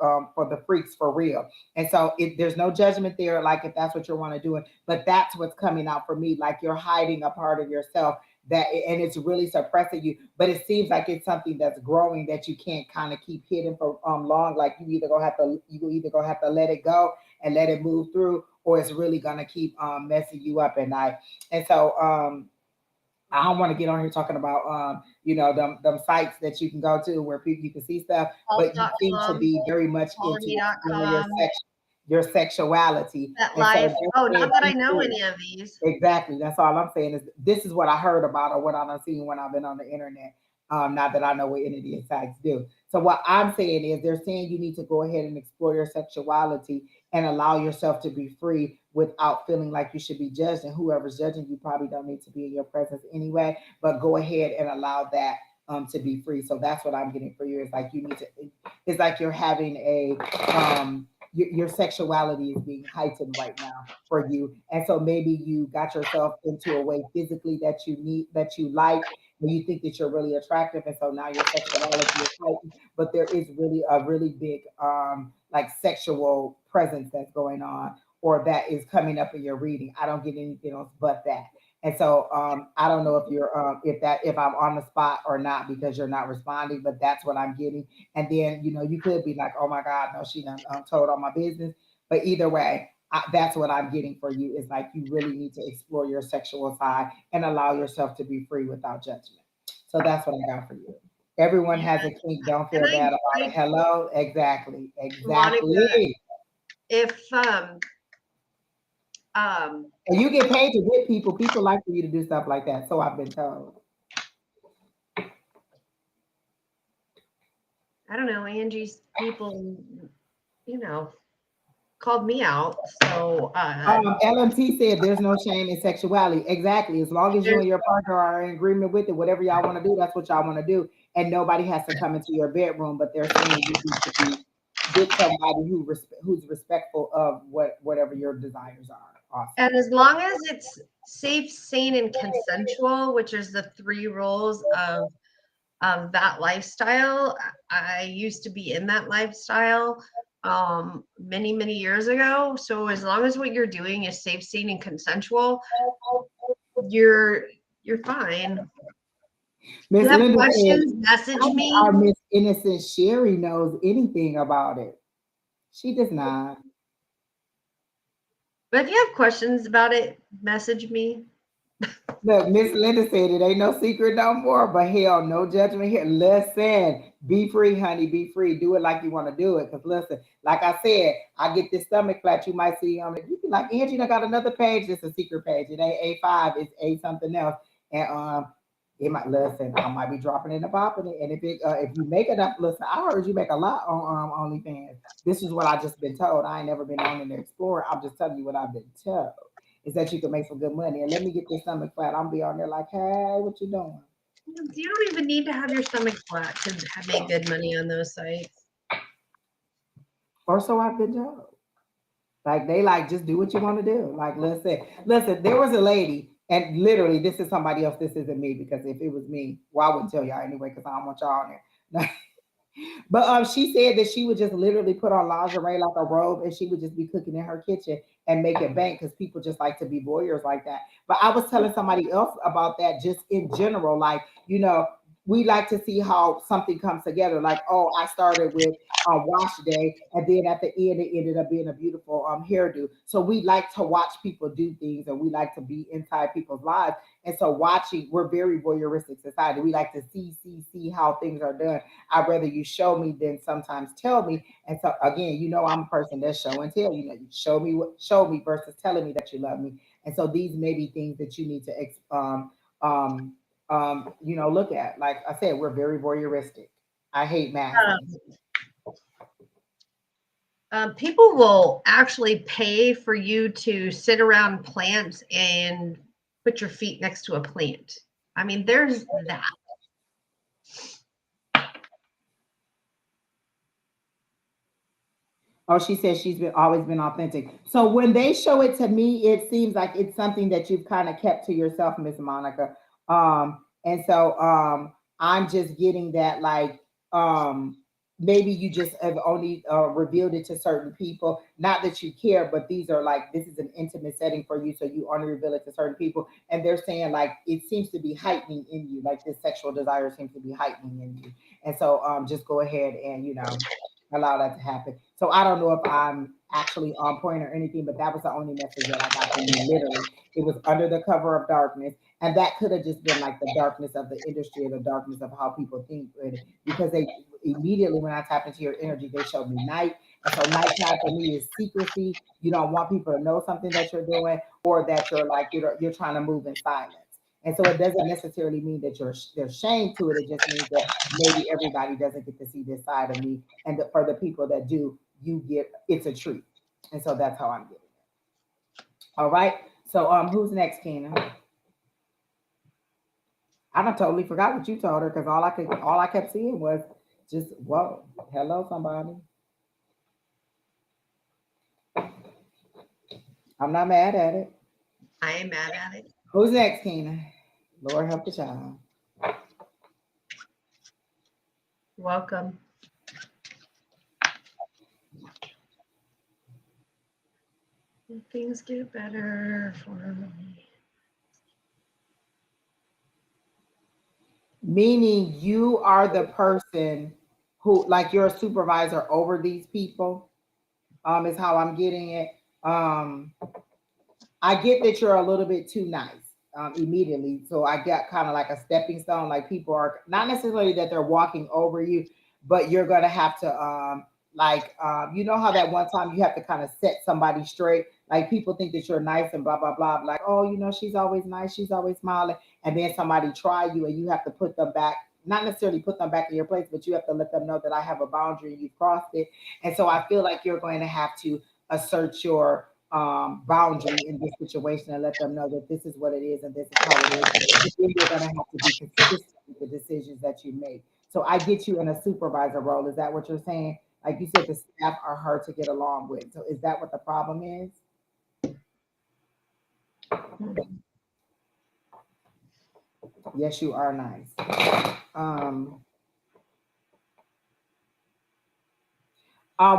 the freaks for real. And so there's no judgment there, like if that's what you want to do. But that's what's coming out for me. Like you're hiding a part of yourself and it's really suppressing you. But it seems like it's something that's growing that you can't kind of keep hidden for long. Like you either gonna have to let it go and let it move through, or it's really gonna keep messing you up at night. And so I don't want to get on here talking about them sites that you can go to where people you can see stuff, but you seem to Pulse.com, be very much into your colony.com, your sexuality, that and so life. Oh, they're saying not that I be know free. any of these. Exactly. That's all I'm saying is this is what I heard about or what I've seen when I've been on the internet. Not that I know what any of these sites do. So what I'm saying is they're saying you need to go ahead and explore your sexuality and allow yourself to be free without feeling like you should be judged. And whoever's judging you probably don't need to be in your presence anyway. But go ahead and allow that to be free. So that's what I'm getting for you. It's like you need to. It's like you're having a your sexuality is being heightened right now for you, and so maybe you got yourself into a way physically that you need, that you like, and you think that you're really attractive, and so now your sexuality is heightened. But there is really a really big like sexual presence that's going on, or that is coming up in your reading. I don't get anything else but that. And so I don't know if you're if I'm on the spot or not because you're not responding, but that's what I'm getting. And then you could be like, oh my God, no, she done told all my business. But either way, that's what I'm getting for you. Is like you really need to explore your sexual side and allow yourself to be free without judgment. So that's what I got for you. Everyone Yeah. has a kink. Don't And feel bad about it. I Hello, exactly, Monica, exactly. if um And you get paid to get people. People like for you to do stuff like that. So I've been told. I don't know, Angie's people, you know, called me out. So LMT said there's no shame in sexuality. Exactly. As long as you there's and your partner are in agreement with it, whatever y'all want to do, that's what y'all want to do. And nobody has to come into your bedroom, but they're saying you need to be with somebody who's respectful of whatever your desires are. Awesome. and as long as it's safe, sane, and consensual, which is the three rules of that lifestyle. I used to be in that lifestyle many, many years ago. So as long as what you're doing is safe, sane, and consensual, you're you're fine. If you Miss have Linda said, questions, message me. our Miss Innocent Sherry knows anything about it. She does not. But if you have questions about it, message me. Look, Miss Linda said it ain't no secret no more, but hell, no judgment here. Listen, be free, honey, be free. Do it like you want to do it. Because listen, like I said, I get this stomach flat. You might see you be like, Angie, I got another page. It's a secret page. It ain't A5, it's A something else. And it might listen, I might be dropping it and popping it. And if you make enough, listen, I heard you make a lot on OnlyFans. This is what I just been told. I ain't never been on in the Explorer. I'm just telling you what I've been told is that you can make some good money. And let me get this stomach flat. I'm be on there like, hey, what you doing? You don't even need to have your stomach flat to make good money on those sites. Or so I've been told. Like they like just do what you want to do. Like listen, there was a lady, and literally this is somebody else. This isn't me because if it was me, well, I wouldn't tell y'all anyway because I don't want y'all on there. But she said that she would just literally put on lingerie like a robe, and she would just be cooking in her kitchen and make it bank because people just like to be voyeurs like that. But I was telling somebody else about that just in general, like we like to see how something comes together. Like, oh, I started with wash day, and then at the end it ended up being a beautiful hairdo. So we like to watch people do things, and we like to be inside people's lives. And so watching, we're very voyeuristic society. We like to see how things are done. I'd rather you show me than sometimes tell me. And so again, I'm a person that's show and tell. You show me versus telling me that you love me. And so these may be things that you need to look at. Like I said, we're very voyeuristic. I hate masking. People will actually pay for you to sit around plants and put your feet next to a plant. I mean, there's that. Oh, she says she's been always been authentic. So when they show it to me, it seems like it's something that you've kind of kept to yourself, Miss Monica. And so I'm just getting that like maybe you just have only revealed it to certain people. Not that you care, but these are like this is an intimate setting for you, so you only reveal it to certain people. And they're saying like it seems to be heightening in you, like this sexual desire seems to be heightening in you. And so just go ahead and allow that to happen. So I don't know if I'm actually on point or anything, but that was the only message that I got from you. Literally, it was under the cover of darkness, and that could have just been like the darkness of the industry or the darkness of how people think. Because they immediately when I tap into your energy, they showed me night, and so nighttime for me is secrecy. You don't want people to know something that you're doing, or that you're like you're trying to move in silence. And so it doesn't necessarily mean that there's shame to it. It just means that maybe everybody doesn't get to see this side of me. And for the people that do, it's a treat. And so that's how I'm getting it. All right. So who's next, Kina? I done totally forgot what you told her because all I kept seeing was just whoa, hello somebody. I'm not mad at it. I am mad at it. Who's next, Keena? Lord help the child. Welcome. Things get better for me. Meaning you are the person who, like, you're a supervisor over these people. Is how I'm getting it. Um, I get that you're a little bit too nice immediately. So I got kind of like a stepping stone. Like people are not necessarily that they're walking over you, but you're going to have to, you know how that one time you have to kind of set somebody straight. Like people think that you're nice and blah, blah, blah. Like, oh, you know, she's always nice. She's always smiling. And then somebody try you and you have to put them back. Not necessarily put them back in your place, but you have to let them know that I have a boundary and you've crossed it. And so I feel like you're going to have to assert your boundary in this situation and let them know that this is what it is and this is how it is. And then you're going to have to be consistent with the decisions that you make. So I get you in a supervisor role. Is that what you're saying? Like you said, the staff are hard to get along with. So is that what the problem is? Yes, you are nice. Um,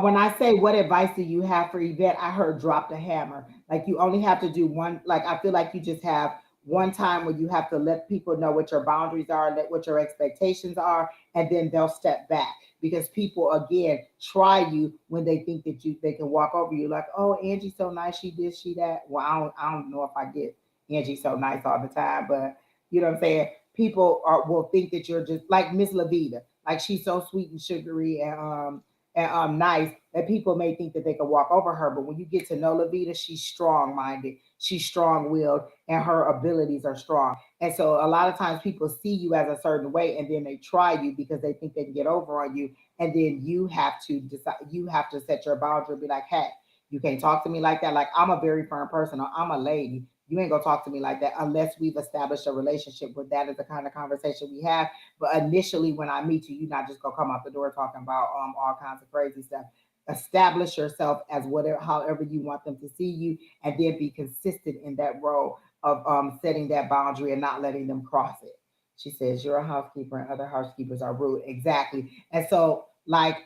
when I say what advice do you have for Yvette, I heard drop the hammer. Like you only have to do one. Like I feel like you just have one time where you have to let people know what your boundaries are, what your expectations are, and then they'll step back because people again try you when they think that they can walk over you. Like, oh, Angie's so nice, she did, she that. Well, I don't know if I get Angie so nice all the time, but you know what I'm saying. People will think that you're just like Miss Lavita, like she's so sweet and sugary and nice that people may think that they can walk over her. But when you get to know Levita, she's strong minded, she's strong willed, and her abilities are strong. And so a lot of times people see you as a certain way and then they try you because they think they can get over on you. And then you have to decide, you have to set your boundary and be like, hey, you can't talk to me like that. Like I'm a very firm person, or I'm a lady. You ain't gonna talk to me like that unless we've established a relationship where that is the kind of conversation we have. But initially, when I meet you, you're not just gonna come out the door talking about all kinds of crazy stuff. Establish yourself as whatever, however you want them to see you, and then be consistent in that role of setting that boundary and not letting them cross it. She says you're a housekeeper and other housekeepers are rude. Exactly. And so, like,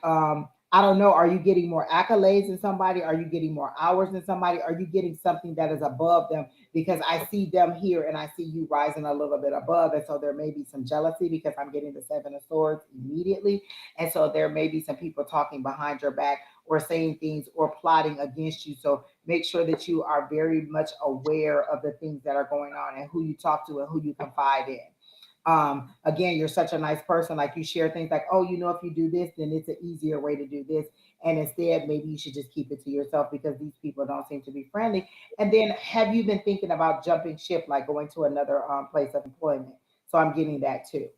I don't know. Are you getting more accolades than somebody? Are you getting more hours than somebody? Are you getting something that is above them? Because I see them here and I see you rising a little bit above. And so there may be some jealousy because I'm getting the Seven of Swords immediately. And so there may be some people talking behind your back or saying things or plotting against you. So make sure that you are very much aware of the things that are going on and who you talk to and who you confide in. Again, you're such a nice person. Like you share things like, oh, you know, if you do this, then it's an easier way to do this. And instead, maybe you should just keep it to yourself because these people don't seem to be friendly. And then, have you been thinking about jumping ship, like going to another place of employment? So I'm getting that too.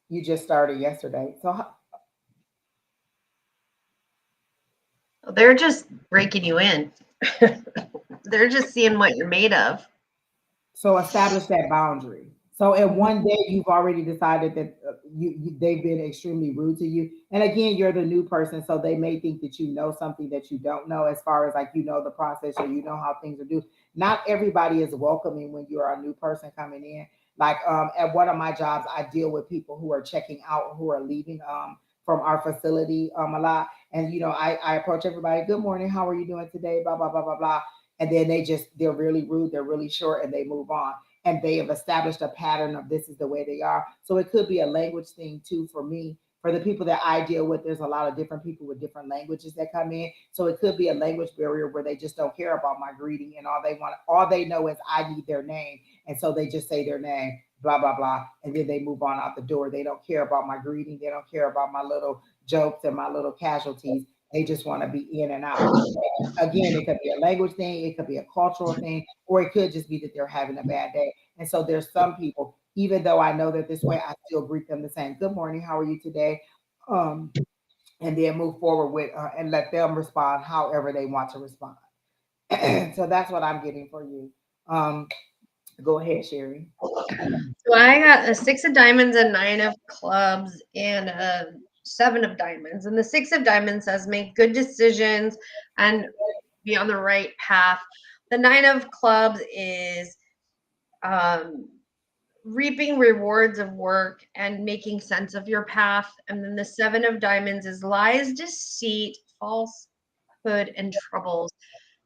You just started yesterday. They're just breaking you in. They're just seeing what you're made of. So establish that boundary. So in one day, you've already decided that they've been extremely rude to you. And again, you're the new person, so they may think that you know something that you don't know, as far as like you know the process or you know how things are due. Not everybody is welcoming when you're a new person coming in. Like at one of my jobs, I deal with people who are checking out, who are leaving from our facility a lot. And you know, I approach everybody, good morning, how are you doing today? Blah blah blah blah blah, and then they're really rude, they're really short, and they move on. And they have established a pattern of this is the way they are. So it could be a language thing too for me. For the people that I deal with, there's a lot of different people with different languages that come in. So it could be a language barrier where they just don't care about my greeting and all they know is I need their name. And so they just say their name, blah, blah, blah. And then they move on out the door. They don't care about my greeting. They don't care about my little jokes and my little casualties. They just want to be in and out. Again, it could be a language thing, it could be a cultural thing, or it could just be that they're having a bad day. And so there's some people, even though I know that this way, I still greet them the same. Good morning, how are you today? Um, and then move forward with and let them respond however they want to respond. So that's what I'm getting for you. Um, Go ahead, Sheri. So I got a 6 of diamonds, a 9 of clubs, and a 7 of diamonds. And the 6 of diamonds says make good decisions and be on the right path. The 9 of clubs is um, reaping rewards of work and making sense of your path. And then the 7 of diamonds is lies, deceit, falsehood, and troubles.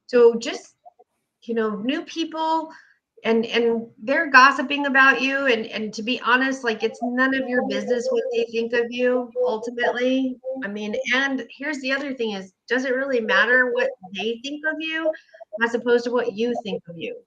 So just, new people, and they're gossiping about you, and to be honest, like, it's none of your business what they think of you ultimately. I mean, and here's the other thing is, does it really matter what they think of you as opposed to what you think of you?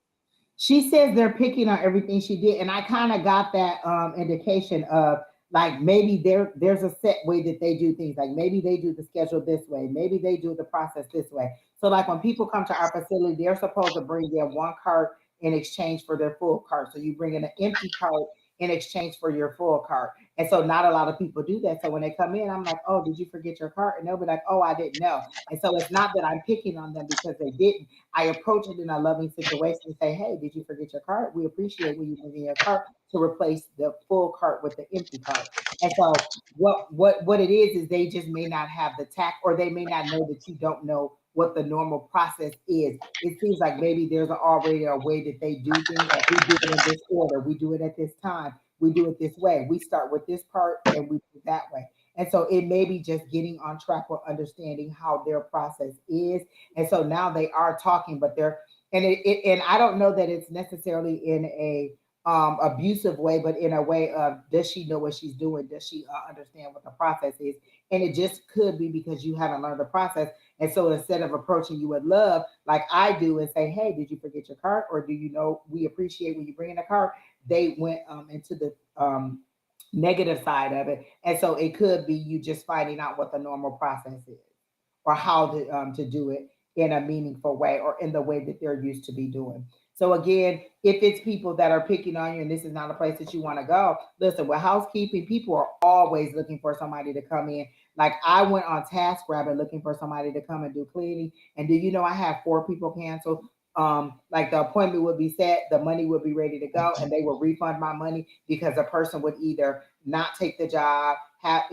She says they're picking on everything she did, and I kind of got that indication of like maybe there's a set way that they do things. Like maybe they do the schedule this way, maybe they do the process this way. So like when people come to our facility, they're supposed to bring in one cart in exchange for their full cart. So you bring in an empty cart in exchange for your full cart. And so not a lot of people do that. So when they come in, I'm like, oh, did you forget your cart? And they'll be like, oh, I didn't know. And so it's not that I'm picking on them because they didn't. I approach it in a loving situation and say, hey, did you forget your cart? We appreciate when you bring in your cart to replace the full cart with the empty cart. And so what it is they just may not have the tact, or they may not know that you don't know what the normal process is. It seems like maybe there's already a way that they do things. Like we do it in this order, we do it at this time, we do it this way. We start with this part and we do it that way. And so it may be just getting on track with understanding how their process is. And so now they are talking, but they're and I don't know that it's necessarily in a abusive way, but in a way of does she know what she's doing? Does she understand what the process is? And it just could be because you haven't learned the process. And so instead of approaching you with love, like I do, and say, hey, did you forget your cart? Or do you know we appreciate when you bring in a cart? They went into the negative side of it. And so it could be you just finding out what the normal process is or how to do it in a meaningful way or in the way that they're used to be doing. So again, if it's people that are picking on you and this is not a place that you want to go, listen, with housekeeping, people are always looking for somebody to come in. Like I went on TaskRabbit looking for somebody to come and do cleaning. And do you know I have 4 people canceled? Like the appointment would be set, the money would be ready to go, and they would refund my money because the person would either not take the job, have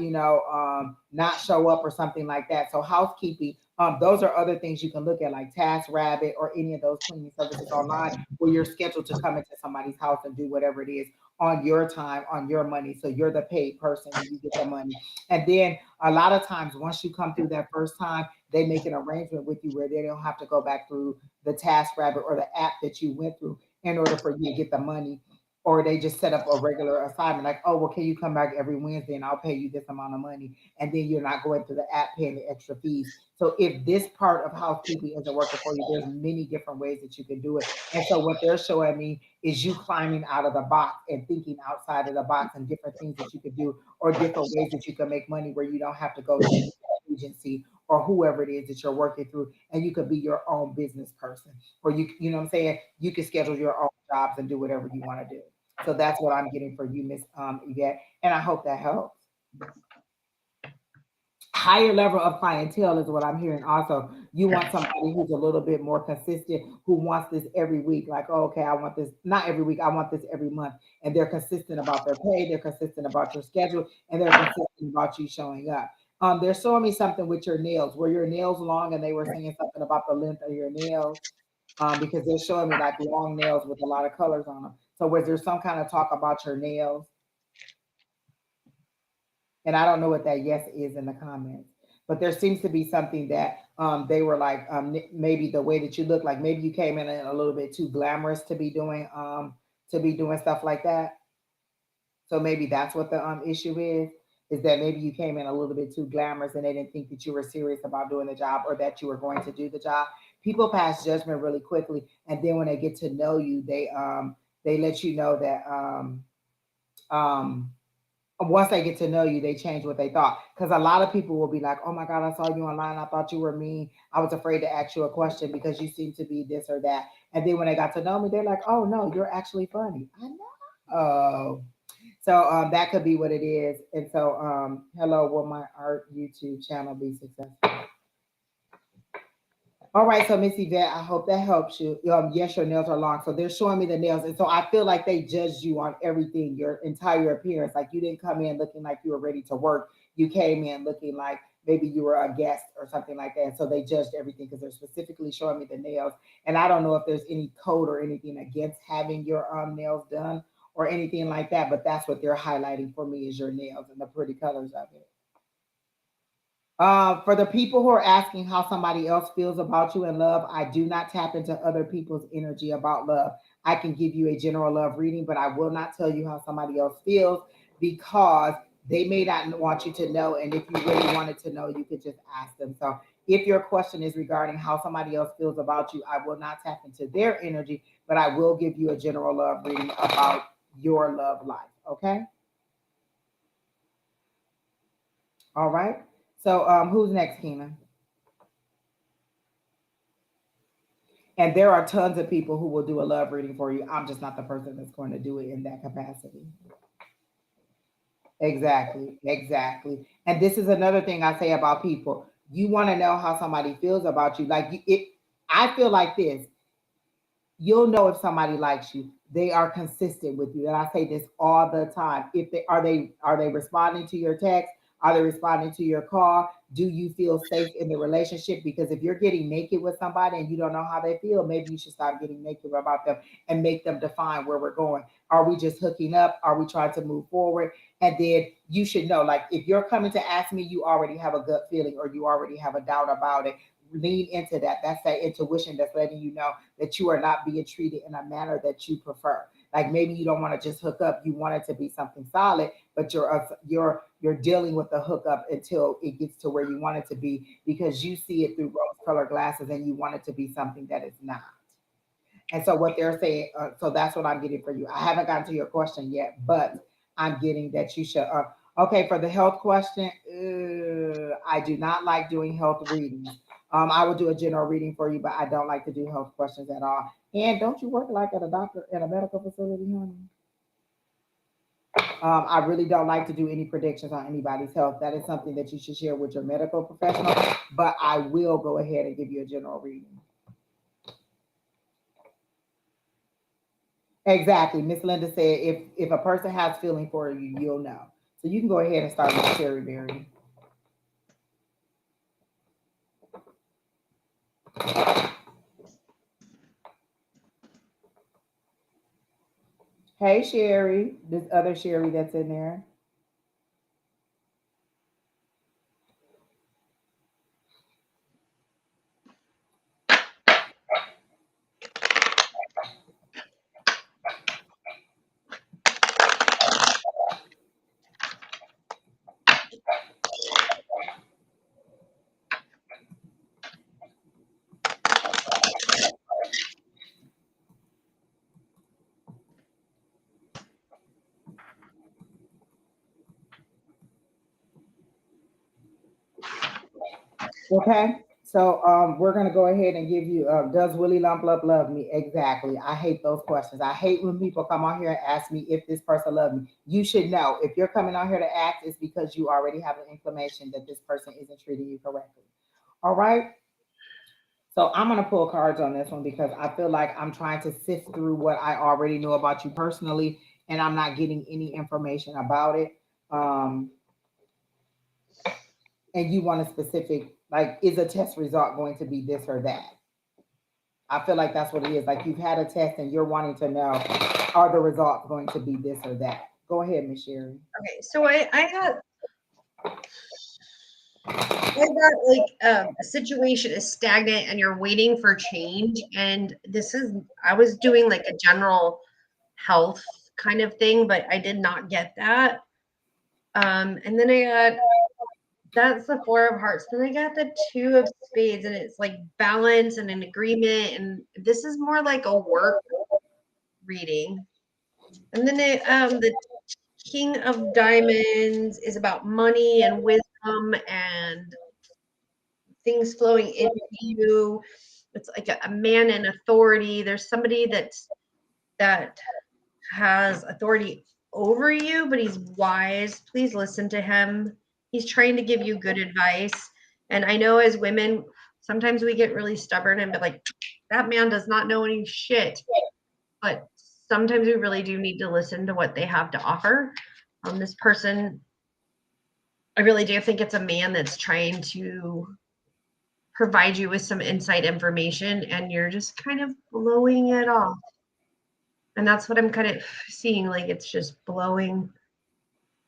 not show up or something like that. So housekeeping, those are other things you can look at, like TaskRabbit or any of those cleaning services online, where you're scheduled to come into somebody's house and do whatever it is on your time, on your money. So you're the paid person and you get the money. And then a lot of times, once you come through that first time, they make an arrangement with you where they don't have to go back through the TaskRabbit or the app that you went through in order for you to get the money. Or they just set up a regular assignment, like, oh, well, can you come back every Wednesday and I'll pay you this amount of money? And then you're not going through the app paying the extra fees. So if this part of housekeeping isn't working for you, there's many different ways that you can do it. And so what they're showing me is you climbing out of the box and thinking outside of the box and different things that you could do or different ways that you can make money where you don't have to go through the agency or whoever it is that you're working through, and you could be your own business person, or you know what I'm saying, you can schedule your own jobs and do whatever you want to do. So that's what I'm getting for you, Miss Yvette, and I hope that helps. Higher level of clientele is what I'm hearing. Also, you want somebody who's a little bit more consistent, who wants this every week. Like, oh, okay, I want this not every week, I want this every month, and they're consistent about their pay, they're consistent about your schedule, and they're consistent about you showing up. They're showing me something with your nails. Were your nails long? And they were saying something about the length of your nails. Because they're showing me like long nails with a lot of colors on them. So was there some kind of talk about your nails? And I don't know what that yes is in the comments, but there seems to be something that they were like maybe the way that you look, like maybe you came in a little bit too glamorous to be doing stuff like that. So maybe that's what the issue is that maybe you came in a little bit too glamorous and they didn't think that you were serious about doing the job or that you were going to do the job. People pass judgment really quickly, and then when they get to know you, they let you know that um once they get to know you, they change what they thought. Because a lot of people will be like, "Oh my God, I saw you online. I thought you were mean. I was afraid to ask you a question because you seem to be this or that." And then when they got to know me, they're like, "Oh no, you're actually funny." I know. Oh, so that could be what it is. And so, hello, will my art YouTube channel be successful? All right, so Miss Yvette, I hope that helps you. Yes, your nails are long, so they're showing me the nails, and so I feel like they judged you on everything, your entire appearance. Like you didn't come in looking like you were ready to work. You came in looking like maybe you were a guest or something like that. So they judged everything because they're specifically showing me the nails. And I don't know if there's any code or anything against having your nails done or anything like that, but that's what they're highlighting for me is your nails and the pretty colors of it. For the people who are asking how somebody else feels about you in love, I do not tap into other people's energy about love. I can give you a general love reading, but I will not tell you how somebody else feels because they may not want you to know. And if you really wanted to know, you could just ask them. So if your question is regarding how somebody else feels about you, I will not tap into their energy, but I will give you a general love reading about your love life. Okay. All right. So who's next, Keena? And there are tons of people who will do a love reading for you. I'm just not the person that's going to do it in that capacity. Exactly, exactly. And this is another thing I say about people. You want to know how somebody feels about you. Like it, I feel like this. You'll know if somebody likes you. They are consistent with you. And I say this all the time. If they responding to your text? Are they responding to your call? Do you feel safe in the relationship? Because if you're getting naked with somebody and you don't know how they feel, maybe you should stop getting naked about them and make them define where we're going. Are we just hooking up? Are we trying to move forward? And then you should know, like, if you're coming to ask me, you already have a gut feeling or you already have a doubt about it. Lean into that. That's that intuition that's letting you know that you are not being treated in a manner that you prefer. Like maybe you don't want to just hook up, you want it to be something solid, but you're dealing with the hookup until it gets to where you want it to be because you see it through rose-colored glasses and you want it to be something that is not. And so what they're saying, so that's what I'm getting for you. I haven't gotten to your question yet, but I'm getting that you should. Okay, for the health question, I do not like doing health readings. I will do a general reading for you, but I don't like to do health questions at all. And don't you work like at a doctor at a medical facility, honey? I really don't like to do any predictions on anybody's health. That is something that you should share with your medical professional. But I will go ahead and give you a general reading. Exactly. Miss Linda said if a person has feeling for you, you'll know. So you can go ahead and start with Sheri Beery. Hey Sherry, this other Sherry that's in there. Okay. So we're gonna go ahead and give you does Willie Lump love me? Exactly. I hate those questions. I hate when people come on here and ask me if this person loves me. You should know if you're coming on here to ask, it's because you already have an inclination that this person isn't treating you correctly. All right. So I'm gonna pull cards on this one because I feel like I'm trying to sift through what I already know about you personally, and I'm not getting any information about it. Um, and you want a specific, like, is a test result going to be this or that? I feel like that's what it is. Like you've had a test and you're wanting to know, are the results going to be this or that? Go ahead, Miss Sherry. Okay, so I got like a situation is stagnant and you're waiting for change. And I was doing like a general health kind of thing, but I did not get that. And then that's the Four of Hearts. Then I got the Two of Spades, and it's like balance and an agreement. And this is more like a work reading. And then the King of Diamonds is about money and wisdom and things flowing into you. It's like a man in authority. There's somebody that has authority over you, but he's wise. Please listen to him. He's trying to give you good advice. And I know as women, Sometimes we get really stubborn and be like, that man does not know any shit. But sometimes we really do need to listen to what they have to offer. This person, I really do think it's a man that's trying to provide you with some inside information and you're just kind of blowing it off. And that's what I'm kind of seeing, like it's just blowing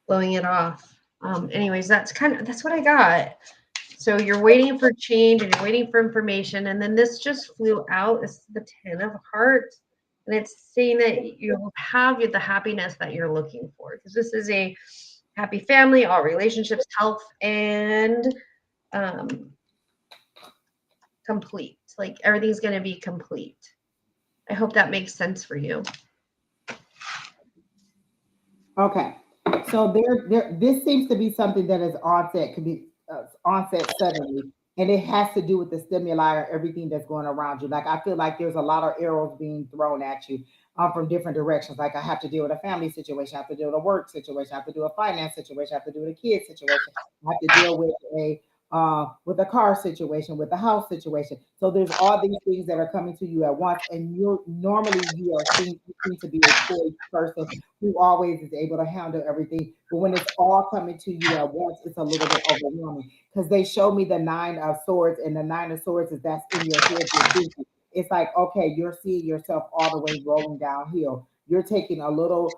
it off. Anyways, that's what I got. So you're waiting for change and you're waiting for information, and then this just flew out. This is the Ten of Hearts, and it's saying that you'll have the happiness that you're looking for, because this is a happy family, all relationships, health, and um, complete. Like everything's going to be complete. I hope that makes sense for you. Okay. So this seems to be something that is onset, could be onset suddenly, and it has to do with the stimuli or everything that's going around you. Like I feel like there's a lot of arrows being thrown at you from different directions. Like I have to deal with a family situation, I have to deal with a work situation, I have to do a finance situation, I have to do with a kid situation, I have to deal with a car situation, with a house situation. So there's all these things that are coming to you at once, and you seem to be a poised person who always is able to handle everything. But when it's all coming to you at once, it's a little bit overwhelming because they show me the Nine of Swords, and the Nine of Swords is that's in your head. You're thinking. It's like, okay, you're seeing yourself all the way rolling downhill. You're taking a little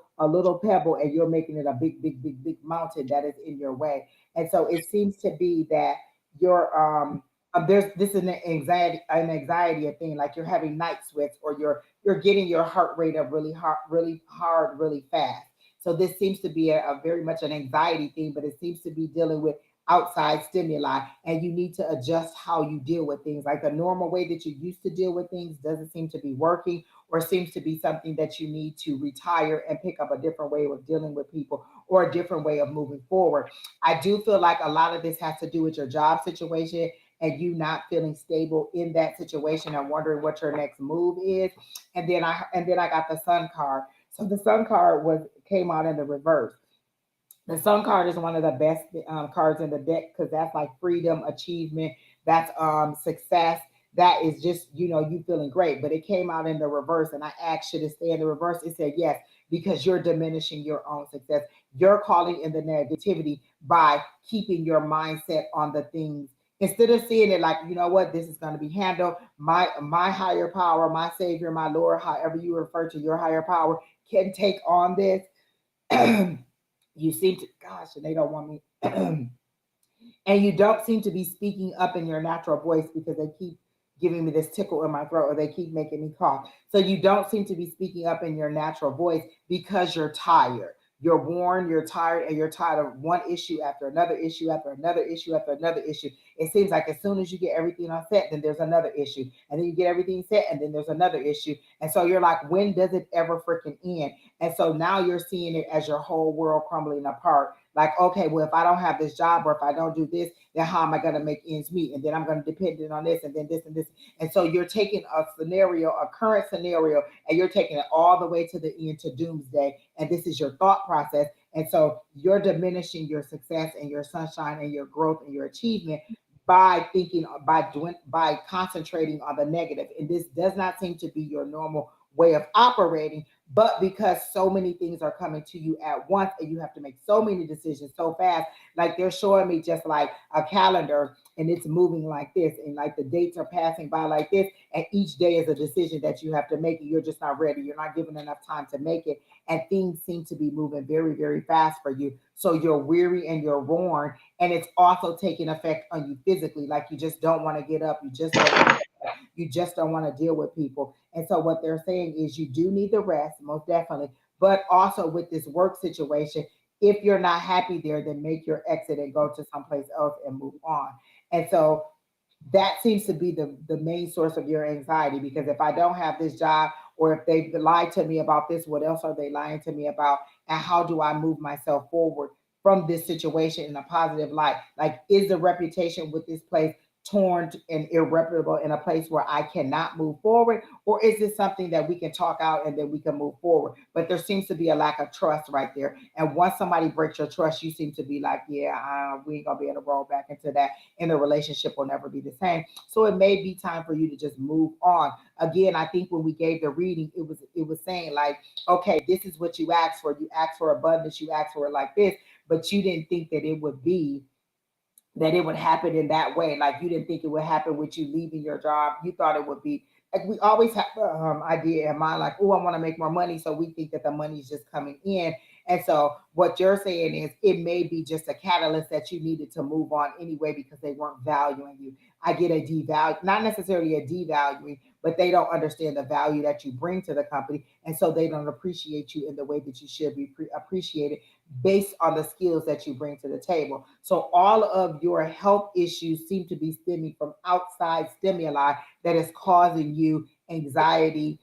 pebble and you're making it a big, big, big, big mountain that is in your way. And so it seems to be that you're there's this is an anxiety thing, like you're having night sweats, or you're getting your heart rate up really hard, really fast. So this seems to be a very much an anxiety thing, but it seems to be dealing with outside stimuli, and you need to adjust how you deal with things. Like the normal way that you used to deal with things doesn't seem to be working, or seems to be something that you need to retire and pick up a different way of dealing with people, or a different way of moving forward. I do feel like a lot of this has to do with your job situation, and you not feeling stable in that situation and wondering what your next move is. And then I got the Sun card. So the Sun card was came out in the reverse. The Sun card is one of the best cards in the deck, because that's like freedom, achievement, that's success. That is just, you feeling great. But it came out in the reverse, and I asked you to stay in the reverse. It said yes, because you're diminishing your own success. You're calling in the negativity by keeping your mindset on the things, instead of seeing it like, you know what, this is going to be handled. My higher power, my savior, my Lord, however you refer to your higher power, can take on this. You seem to, gosh, and they don't want me. And you don't seem to be speaking up in your natural voice, because they keep giving me this tickle in my throat, or they keep making me cough. So you don't seem to be speaking up in your natural voice because you're tired. You're worn, you're tired, and you're tired of one issue after another issue after another issue after another issue. It seems like as soon as you get everything on set, then there's another issue. And then you get everything set, and then there's another issue. And so you're like, when does it ever freaking end? And so now you're seeing it as your whole world crumbling apart. Like, okay, well, if I don't have this job, or if I don't do this, then how am I going to make ends meet? And then I'm going to depend on this, and then this and this. And so you're taking a scenario, a current scenario, and you're taking it all the way to the end, to doomsday. And this is your thought process. And so you're diminishing your success and your sunshine and your growth and your achievement by thinking, by concentrating on the negative. And this does not seem to be your normal way of operating. But because so many things are coming to you at once, and you have to make so many decisions so fast, like they're showing me just like a calendar, and it's moving like this, and like the dates are passing by like this, and each day is a decision that you have to make, and you're just not ready. You're not given enough time to make it, and things seem to be moving very, very fast for you. So you're weary and you're worn, and it's also taking effect on you physically. Like you just don't want to get up. You just don't want to deal with people. And so what they're saying is you do need the rest, most definitely. But also with this work situation, if you're not happy there, then make your exit and go to someplace else and move on. And so that seems to be the main source of your anxiety, because if I don't have this job, or if they lied to me about this, what else are they lying to me about? And how do I move myself forward from this situation in a positive light? Like, is the reputation with this place torn and irreparable in a place where I cannot move forward? Or is this something that we can talk out and then we can move forward? But there seems to be a lack of trust right there. And once somebody breaks your trust, you seem to be like, yeah, we ain't gonna be able to roll back into that, and the relationship will never be the same. So it may be time for you to just move on. Again, I think when we gave the reading, it was saying like, okay, this is what you asked for. You asked for abundance, you asked for it like this, but you didn't think that it would happen in that way. Like you didn't think it would happen with you leaving your job. You thought it would be like we always have the idea in mind, like, oh, I want to make more money. So we think that the money is just coming in. And so what you're saying is it may be just a catalyst that you needed to move on anyway because they weren't valuing you. I get a devalue, not necessarily a devaluing, but they don't understand the value that you bring to the company. And so they don't appreciate you in the way that you should be appreciated based on the skills that you bring to the table. So all of your health issues seem to be stemming from outside stimuli that is causing you anxiety,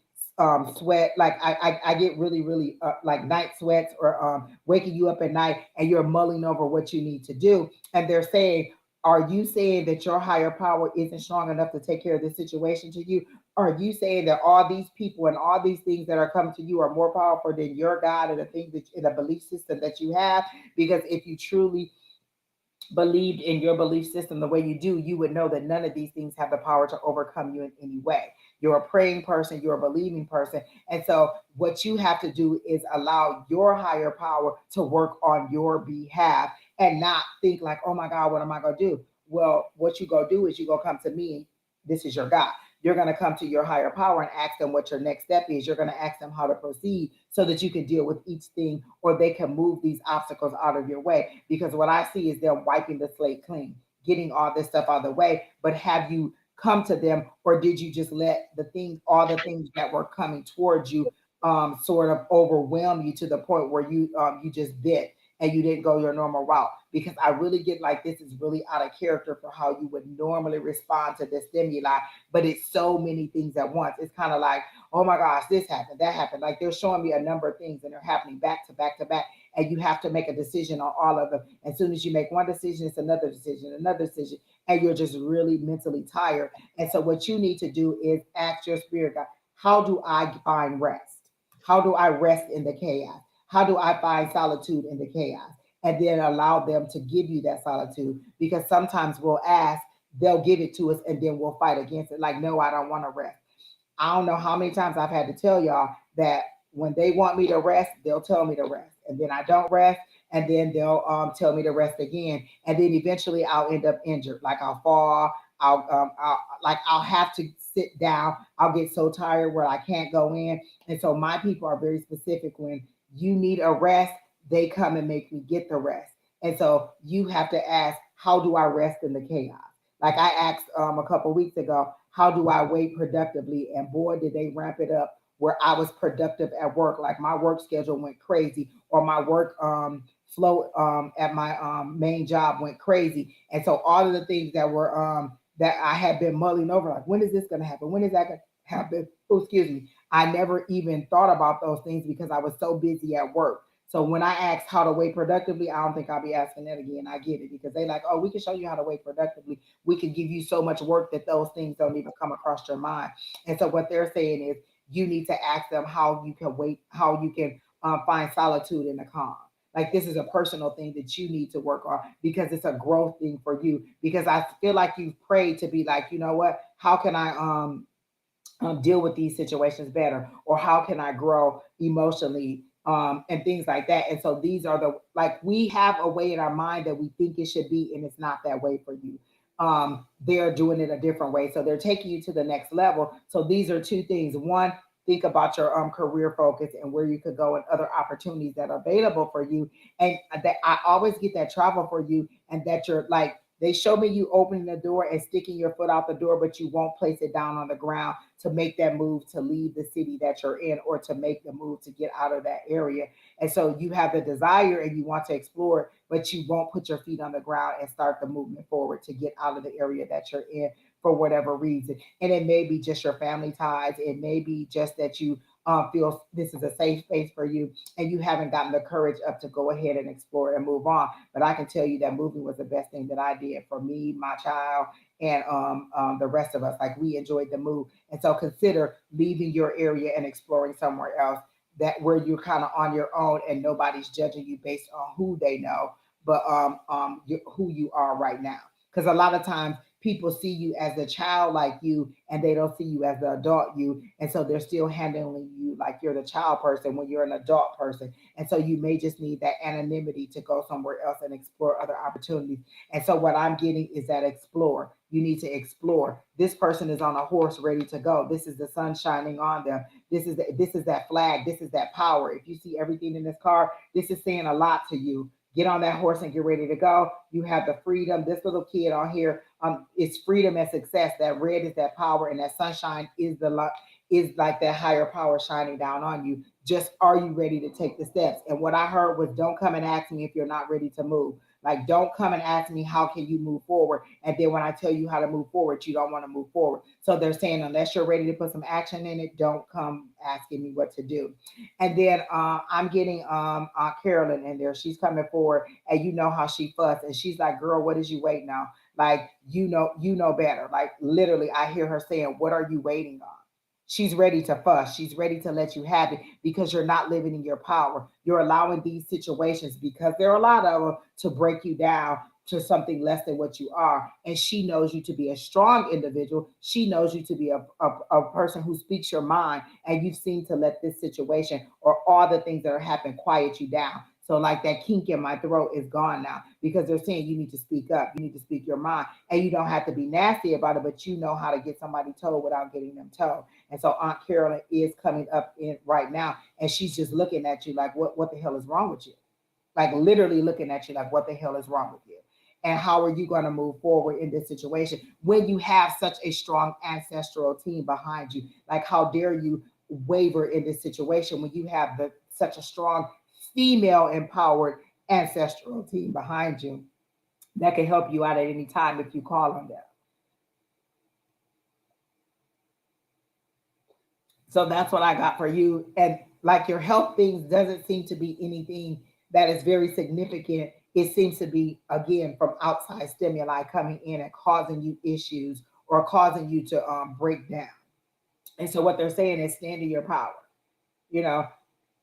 sweat. Like I get really, really like night sweats or waking you up at night and you're mulling over what you need to do. And they're saying, are you saying that your higher power isn't strong enough to take care of this situation to you? Are you saying that all these people and all these things that are coming to you are more powerful than your God and the things that in the belief system that you have? Because if you truly believed in your belief system the way you do, you would know that none of these things have the power to overcome you in any way. You're a praying person, you're a believing person. And so, what you have to do is allow your higher power to work on your behalf and not think, like, oh my God, what am I going to do? Well, what you go do is you go come to me. This is your God. You're going to come to your higher power and ask them what your next step is. You're going to ask them how to proceed so that you can deal with each thing or they can move these obstacles out of your way. Because what I see is them wiping the slate clean, getting all this stuff out of the way. But have you come to them or did you just let all the things that were coming towards you sort of overwhelm you to the point where you just bit and you didn't go your normal route? Because I really get like this is really out of character for how you would normally respond to the stimuli, but it's so many things at once. It's kind of like, oh my gosh, this happened, that happened. Like they're showing me a number of things and they're happening back to back to back, and you have to make a decision on all of them. As soon as you make one decision, it's another decision, and you're just really mentally tired. And so, what you need to do is ask your spirit God, how do I find rest? How do I rest in the chaos? How do I find solitude in the chaos? And then allow them to give you that solitude. Because sometimes we'll ask, they'll give it to us, and then we'll fight against it. Like, no, I don't want to rest. I don't know how many times I've had to tell y'all that when they want me to rest, they'll tell me to rest, and then I don't rest, and then they'll tell me to rest again, and then eventually I'll end up injured. Like I'll fall, I'll have to sit down. I'll get so tired where I can't go in, and so my people are very specific. When you need a rest, they come and make me get the rest, and so you have to ask, how do I rest in the chaos? Like I asked a couple weeks ago, how do I wait productively? And boy, did they ramp it up where I was productive at work. Like my work schedule went crazy, or my work flow at my main job went crazy. And so all of the things that were that I had been mulling over, like when is this going to happen? When is that going to happen? Oh, excuse me. I never even thought about those things because I was so busy at work. So when I asked how to wait productively, I don't think I'll be asking that again. I get it because they like, oh, we can show you how to wait productively. We can give you so much work that those things don't even come across your mind. And so what they're saying is you need to ask them how you can wait, how you can find solitude in the calm. Like this is a personal thing that you need to work on because it's a growth thing for you. Because I feel like you've prayed to be like, you know what? How can I deal with these situations better, or how can I grow emotionally, and things like that. And so these are the like we have a way in our mind that we think it should be, and it's not that way for you. They're doing it a different way, so they're taking you to the next level. So these are two things. One, think about your career focus and where you could go and other opportunities that are available for you. And that I always get that travel for you, and that you're like they show me you opening the door and sticking your foot out the door, but you won't place it down on the ground to make that move to leave the city that you're in, or to make the move to get out of that area. And so you have the desire and you want to explore it, but you won't put your feet on the ground and start the movement forward to get out of the area that you're in for whatever reason. And it may be just your family ties. It may be just that you feel this is a safe space for you and you haven't gotten the courage up to go ahead and explore and move on. But I can tell you that moving was the best thing that I did for me, my child, and the rest of us. Like we enjoyed the move, and so consider leaving your area and exploring somewhere else that where you're kind of on your own and nobody's judging you based on who they know, but who you are right now. Because a lot of times people see you as a child like you and they don't see you as the adult you, and so they're still handling you like you're the child person when you're an adult person. And so you may just need that anonymity to go somewhere else and explore other opportunities. And so what I'm getting is that explore. You need to explore. This person is on a horse ready to go. This is the sun shining on them. This is that flag. This is that power. If you see everything in this car, this is saying a lot to you. Get on that horse and get ready to go. You have the freedom. This little kid on here, it's freedom and success. That red is that power, and that sunshine is is like that higher power shining down on you. Just are you ready to take the steps? And what I heard was, don't come and ask me if you're not ready to move. Like, don't come and ask me how can you move forward, and then when I tell you how to move forward, you don't want to move forward. So they're saying, unless you're ready to put some action in it, don't come asking me what to do. And then I'm getting Aunt Carolyn in there. She's coming forward, and you know how she fussed, and she's like, "Girl, what is you waiting on? Like, you know better." Like literally, I hear her saying, "What are you waiting on?" She's ready to fuss. She's ready to let you have it because you're not living in your power. You're allowing these situations, because there are a lot of them, to break you down to something less than what you are. And she knows you to be a strong individual. She knows you to be a person who speaks your mind. And you've seen to let this situation or all the things that are happening quiet you down. So like that kink in my throat is gone now, because they're saying you need to speak up. You need to speak your mind. And you don't have to be nasty about it, but you know how to get somebody told without getting them told. And so Aunt Carolyn is coming up in right now, and she's just looking at you like, what the hell is wrong with you? Like literally looking at you like, what the hell is wrong with you? And how are you going to move forward in this situation when you have such a strong ancestral team behind you? Like, how dare you waver in this situation when you have such a strong female empowered ancestral team behind you that can help you out at any time if you call on them. So that's what I got for you. And like your health things doesn't seem to be anything that is very significant. It seems to be, again, from outside stimuli coming in and causing you issues or causing you to break down. And so what they're saying is, stand in your power. You know,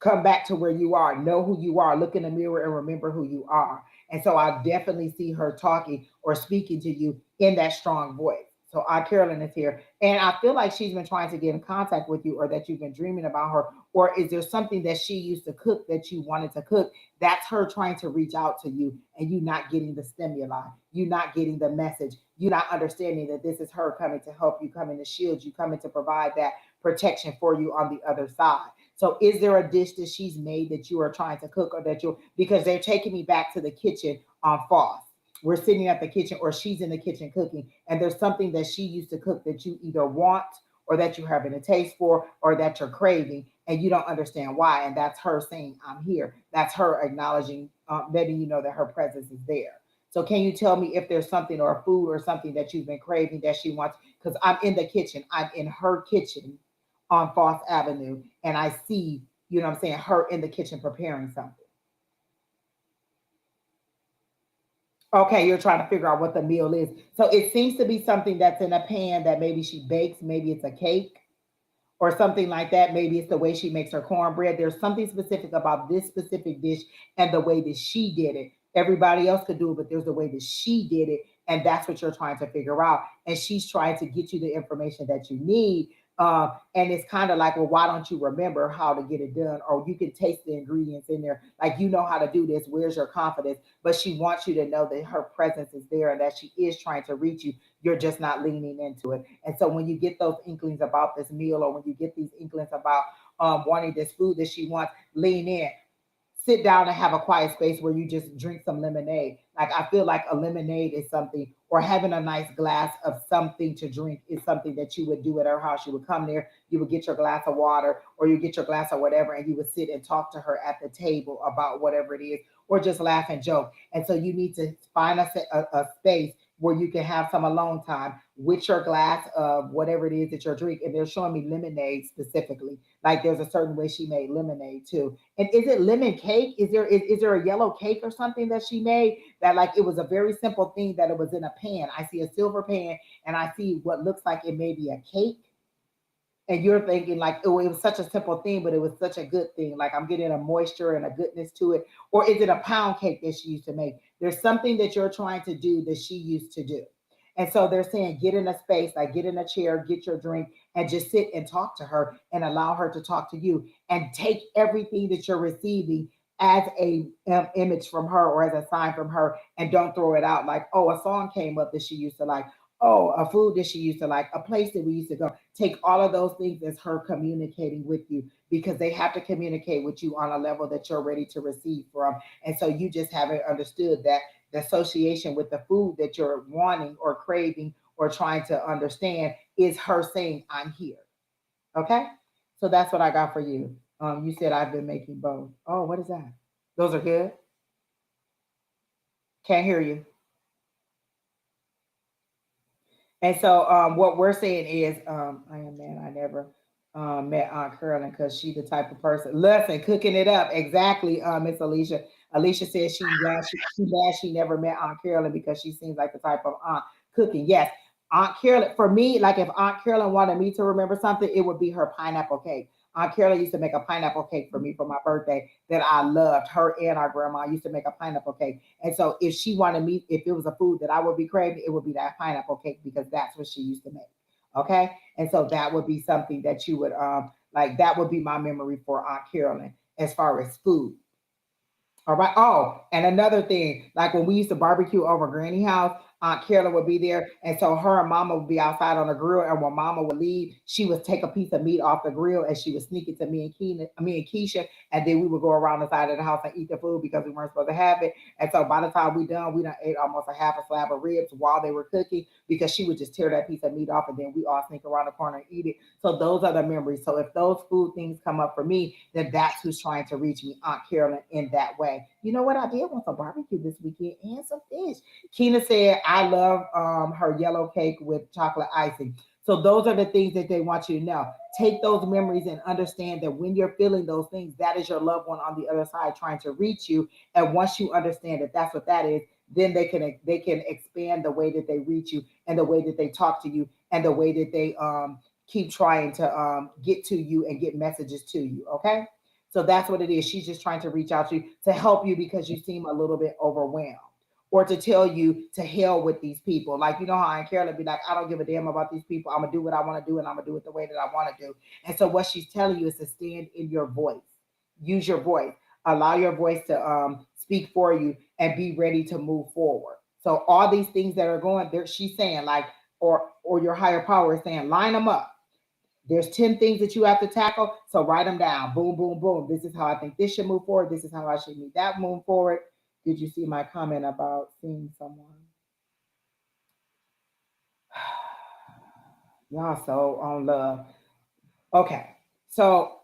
come back to where you are, know who you are, look in the mirror and remember who you are. And so I definitely see her talking or speaking to you in that strong voice. So Aunt Carolyn is here. And I feel like she's been trying to get in contact with you, or that you've been dreaming about her. Or is there something that she used to cook that you wanted to cook? That's her trying to reach out to you, and you not getting the stimuli. You not getting the message. You not understanding that this is her coming to help you, coming to shield you, coming to provide that protection for you on the other side. So is there a dish that she's made that you are trying to cook, or that you, because they're taking me back to the kitchen on Foss. We're sitting at the kitchen, or she's in the kitchen cooking, and there's something that she used to cook that you either want, or that you're having a taste for, or that you're craving, and you don't understand why. And that's her saying, I'm here. That's her acknowledging, letting you know that her presence is there. So can you tell me if there's something or a food or something that you've been craving that she wants? Because I'm in the kitchen. I'm in her kitchen on Foss Avenue, and I see, you know what I'm saying, her in the kitchen preparing something. Okay, you're trying to figure out what the meal is. So it seems to be something that's in a pan that maybe she bakes, maybe it's a cake or something like that. Maybe it's the way she makes her cornbread. There's something specific about this specific dish and the way that she did it. Everybody else could do it, but there's the way that she did it. And that's what you're trying to figure out. And she's trying to get you the information that you need. And it's kind of like, well, why don't you remember how to get it done? Or you can taste the ingredients in there. Like, you know how to do this. Where's your confidence? But she wants you to know that her presence is there and that she is trying to reach you. You're just not leaning into it. And so when you get those inklings about this meal, or when you get these inklings about wanting this food that she wants, lean in. Sit down and have a quiet space where you just drink some lemonade. Like, I feel like a lemonade is something, or having a nice glass of something to drink is something that you would do at her house. You would come there, you would get your glass of water, or you get your glass of whatever, and you would sit and talk to her at the table about whatever it is, or just laugh and joke. And so you need to find a space where you can have some alone time, with your glass of whatever it is that you're drinking. And they're showing me lemonade specifically. Like there's a certain way she made lemonade too. And is it lemon cake? Is there a yellow cake or something that she made that like it was a very simple thing that it was in a pan? I see a silver pan and I see what looks like it may be a cake, and you're thinking like, oh, it was such a simple thing, but it was such a good thing. Like I'm getting a moisture and a goodness to it. Or is it a pound cake that she used to make? There's something that you're trying to do that she used to do. And so they're saying, get in a space, like get in a chair, get your drink, and just sit and talk to her and allow her to talk to you and take everything that you're receiving as a image from her or as a sign from her, and don't throw it out like, oh, a song came up that she used to like, oh, a food that she used to like, a place that we used to go. Take all of those things as her communicating with you, because they have to communicate with you on a level that you're ready to receive from. And so you just haven't understood that the association with the food that you're wanting or craving or trying to understand is her saying, I'm here. Okay? So that's what I got for you. You said I've been making both. Oh, what is that? Those are good. Can't hear you. And so what we're saying is, I am man, I never met Aunt Carolyn because she the type of person. Listen, cooking it up. Exactly, Miss Alicia. Alicia says she glad she never met Aunt Carolyn because she seems like the type of aunt cooking. Yes. Aunt Carolyn, for me, like if Aunt Carolyn wanted me to remember something, it would be her pineapple cake. Aunt Carolyn used to make a pineapple cake for me for my birthday that I loved. Her and our grandma used to make a pineapple cake. And so if she wanted me, if it was a food that I would be craving, it would be that pineapple cake because that's what she used to make. Okay. And so that would be something that you would like that would be my memory for Aunt Carolyn as far as food. All right. Oh, and another thing, like when we used to barbecue over Granny house, Aunt Carolyn would be there, and so her and Mama would be outside on the grill. And when Mama would leave, she would take a piece of meat off the grill and she would sneak it to me and Keisha, and then we would go around the side of the house and eat the food because we weren't supposed to have it. And so by the time we done ate almost a half a slab of ribs while they were cooking because she would just tear that piece of meat off, and then we all sneak around the corner and eat it. So those are the memories. So if those food things come up for me, then that's who's trying to reach me, Aunt Carolyn, in that way. You know what? I did want some barbecue this weekend and some fish. Keena said, I love her yellow cake with chocolate icing. So those are the things that they want you to know. Take those memories and understand that when you're feeling those things, that is your loved one on the other side trying to reach you. And once you understand that that's what that is, then they can expand the way that they reach you and the way that they talk to you and the way that they keep trying to get to you and get messages to you. Okay. So that's what it is. She's just trying to reach out to you to help you because you seem a little bit overwhelmed, or to tell you to hell with these people. Like, you know how Aunt Carolyn be like, I don't give a damn about these people. I'm going to do what I want to do, and I'm going to do it the way that I want to do. And so what she's telling you is to stand in your voice. Use your voice. Allow your voice to speak for you and be ready to move forward. So all these things that are going there, she's saying like, or your higher power is saying, line them up. There's 10 things that you have to tackle. So write them down. Boom, boom, boom. This is how I think this should move forward. This is how I should move that move forward. Did you see my comment about seeing someone? Y'all so on love. Okay. So,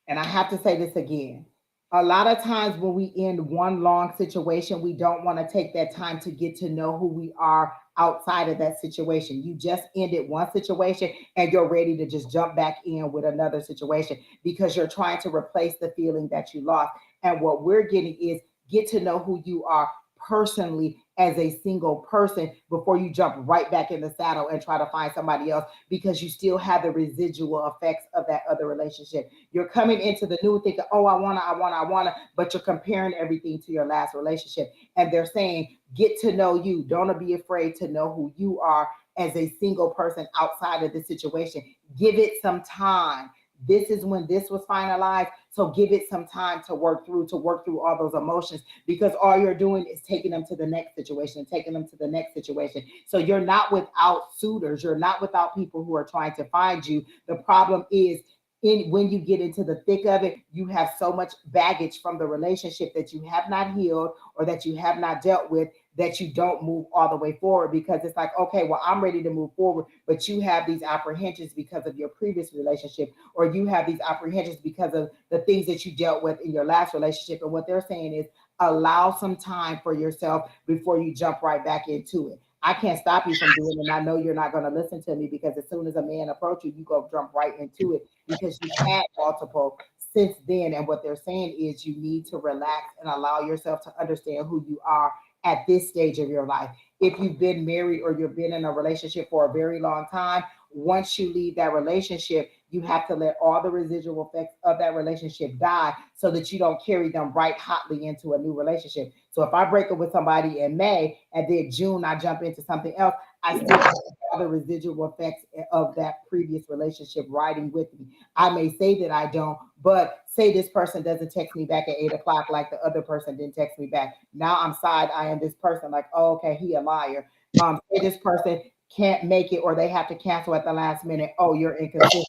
and I have to say this again. A lot of times when we end one long situation, we don't want to take that time to get to know who we are outside of that situation. You just ended one situation and you're ready to just jump back in with another situation because you're trying to replace the feeling that you lost. And what we're getting is get to know who you are personally as a single person before you jump right back in the saddle and try to find somebody else, because you still have the residual effects of that other relationship. You're coming into the new thinking, oh, I wanna, but you're comparing everything to your last relationship. And they're saying, get to know you. Don't be afraid to know who you are as a single person outside of the situation. Give it some time. This is when this was finalized. So give it some time to work through all those emotions, because all you're doing is taking them to the next situation and taking them to the next situation. So you're not without suitors. You're not without people who are trying to find you. The problem is when you get into the thick of it, you have so much baggage from the relationship that you have not healed or that you have not dealt with, that you don't move all the way forward, because it's like, okay, well, I'm ready to move forward, but you have these apprehensions because of your previous relationship, or you have these apprehensions because of the things that you dealt with in your last relationship. And what they're saying is allow some time for yourself before you jump right back into it. I can't stop you from doing it. And I know you're not going to listen to me because as soon as a man approach you, you go jump right into it because you've had multiple since then. And what they're saying is you need to relax and allow yourself to understand who you are at this stage of your life. If you've been married or you've been in a relationship for a very long time, once you leave that relationship, you have to let all the residual effects of that relationship die so that you don't carry them right hotly into a new relationship. So if I break up with somebody in May and then June I jump into something else, I still have all the residual effects of that previous relationship riding with me. I may say that I don't, but say this person doesn't text me back at 8 o'clock like the other person didn't text me back. Now I'm side eyeing this person like, oh, okay, he a liar. Say this person can't make it or they have to cancel at the last minute. Oh, you're inconsistent.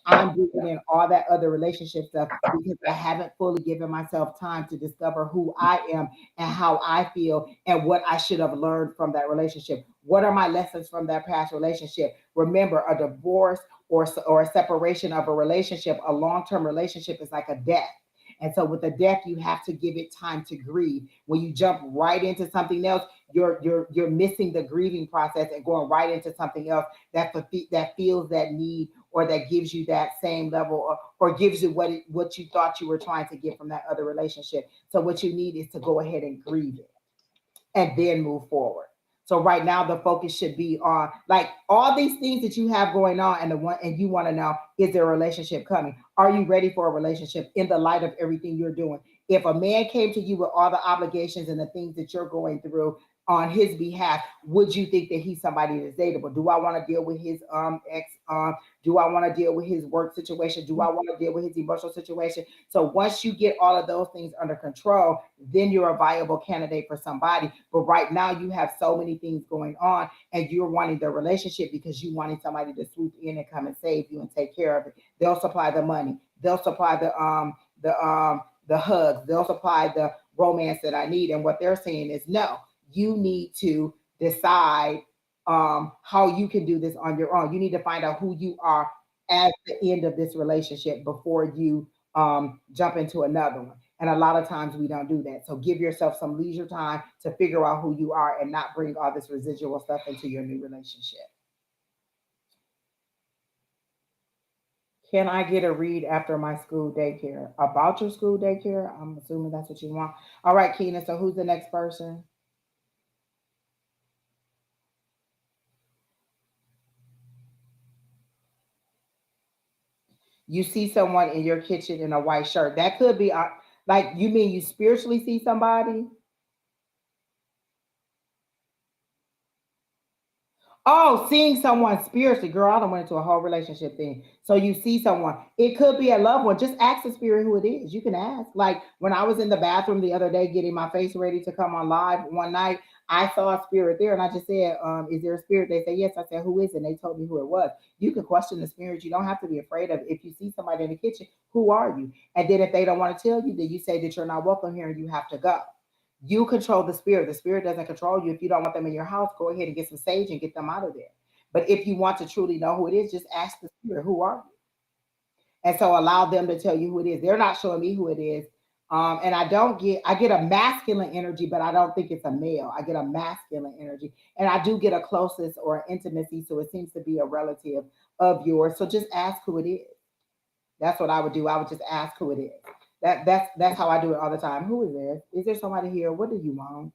I'm bringing in all that other relationship stuff because I haven't fully given myself time to discover who I am and how I feel and what I should have learned from that relationship. What are my lessons from that past relationship? Remember, a divorce or a separation of a relationship, a long term relationship is like a death. And so with a death, you have to give it time to grieve. When you jump right into something else, you're missing the grieving process and going right into something else that feels that need or that gives you that same level or gives you what you thought you were trying to get from that other relationship. So what you need is to go ahead and grieve it and then move forward. So right now the focus should be on like all these things that you have going on and the one and you want to know, is there a relationship coming? Are you ready for a relationship in the light of everything you're doing? If a man came to you with all the obligations and the things that you're going through on his behalf, would you think that he's somebody that's dateable? Do I want to deal with his ex? Do I want to deal with his work situation? Do I want to deal with his emotional situation? So once you get all of those things under control, then you're a viable candidate for somebody. But right now you have so many things going on and you're wanting the relationship because you wanting somebody to swoop in and come and save you and take care of it. They'll supply the money. They'll supply the hugs. They'll supply the romance that I need. And what they're saying is no, you need to decide how you can do this on your own. You need to find out who you are at the end of this relationship before you jump into another one. And a lot of times we don't do that. So give yourself some leisure time to figure out who you are and not bring all this residual stuff into your new relationship. Can I get a read after my school daycare? About your school daycare? I'm assuming that's what you want. All right, Keena. So who's the next person? You see someone in your kitchen in a white shirt. That could be like you mean you spiritually see somebody. Oh, seeing someone spiritually, girl, I don't went into a whole relationship thing. So you see someone, it could be a loved one. Just ask the spirit who it is. You can ask. Like when I was in the bathroom the other day getting my face ready to come on live one night, I saw a spirit there and I just said, is there a spirit? They say yes. I said, who is it? And they told me who it was. You can question the spirit. You don't have to be afraid of it. If you see somebody in the kitchen, who are you? And then if they don't want to tell you, then you say that you're not welcome here and you have to go. You control the spirit. The spirit doesn't control you. If you don't want them in your house, go ahead and get some sage and get them out of there. But if you want to truly know who it is, just ask the spirit, who are you? And so allow them to tell you who it is. They're not showing me who it is. And I get a masculine energy, but I don't think it's a male. I get a masculine energy. And I do get a closeness or an intimacy. So it seems to be a relative of yours. So just ask who it is. That's what I would do. I would just ask who it is. That's how I do it all the time. Who is this? Is there somebody here? What do you want?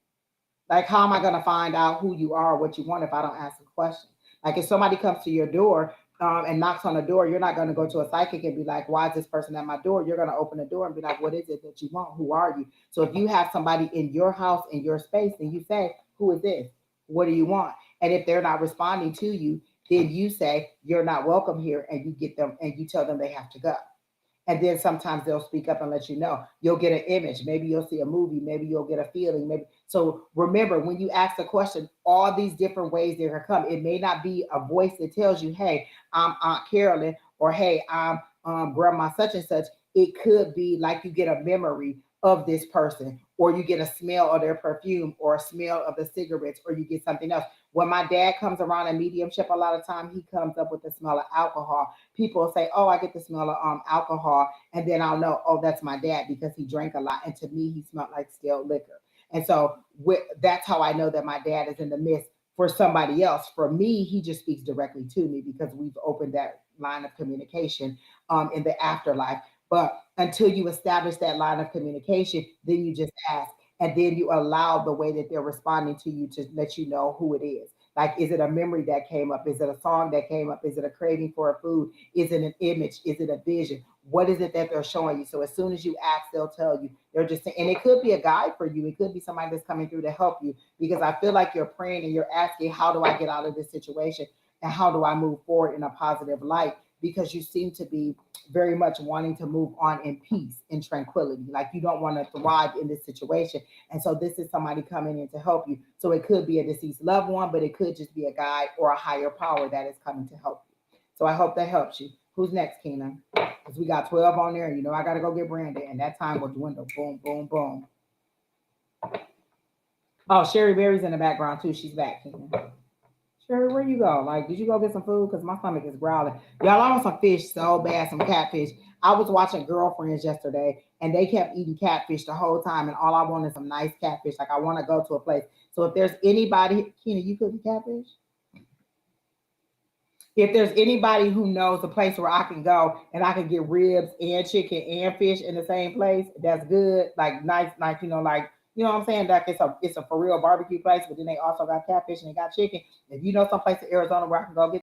Like, how am I going to find out who you are, what you want, if I don't ask a question? Like, if somebody comes to your door and knocks on the door, you're not going to go to a psychic and be like, why is this person at my door? You're going to open the door and be like, what is it that you want? Who are you? So if you have somebody in your house, in your space, then you say, who is this? What do you want? And if they're not responding to you, then you say, you're not welcome here. And you get them and you tell them they have to go. And then sometimes they'll speak up and let you know. You'll get an image. Maybe you'll see a movie. Maybe you'll get a feeling. Maybe so. Remember, when you ask the question, all these different ways they can come. It may not be a voice that tells you, "Hey, I'm Aunt Carolyn," or "Hey, I'm Grandma such and such." It could be like you get a memory of this person, or you get a smell of their perfume, or a smell of the cigarettes, or you get something else. When my dad comes around in mediumship, a lot of time he comes up with the smell of alcohol. People say, "Oh, I get the smell of alcohol," and then I'll know, "Oh, that's my dad because he drank a lot." And to me, he smelled like stale liquor. And so that's how I know that my dad is in the midst for somebody else. For me, he just speaks directly to me because we've opened that line of communication in the afterlife. But until you establish that line of communication, then you just ask. And then you allow the way that they're responding to you to let you know who it is. Like, is it a memory that came up? Is it a song that came up? Is it a craving for a food? Is it an image? Is it a vision? What is it that they're showing you? So as soon as you ask, they'll tell you. They're just saying, and it could be a guide for you. It could be somebody that's coming through to help you, because I feel like you're praying and you're asking, how do I get out of this situation? And how do I move forward in a positive light? Because you seem to be very much wanting to move on in peace and tranquility. Like, you don't want to thrive in this situation. And so this is somebody coming in to help you. So it could be a deceased loved one, but it could just be a guide or a higher power that is coming to help you. So I hope that helps you. Who's next, Keena? Because we got 12 on there. You know, I got to go get Brandon, and that time will dwindle. Boom, boom, boom. Oh, Sheri Beery's in the background too. She's back, Keena. Sheri, where you go? Like, did you go get some food? Because my stomach is growling. Y'all, I want some fish so bad, some catfish. I was watching Girlfriends yesterday, and they kept eating catfish the whole time, and all I want is some nice catfish. Like, I want to go to a place. So if there's anybody, Keena, you cooking catfish? If there's anybody who knows a place where I can go and I can get ribs and chicken and fish in the same place, that's good. Like, nice, like, you know what I'm saying? Like, it's a for real barbecue place, but then they also got catfish and they got chicken. If you know some place in Arizona where I can go get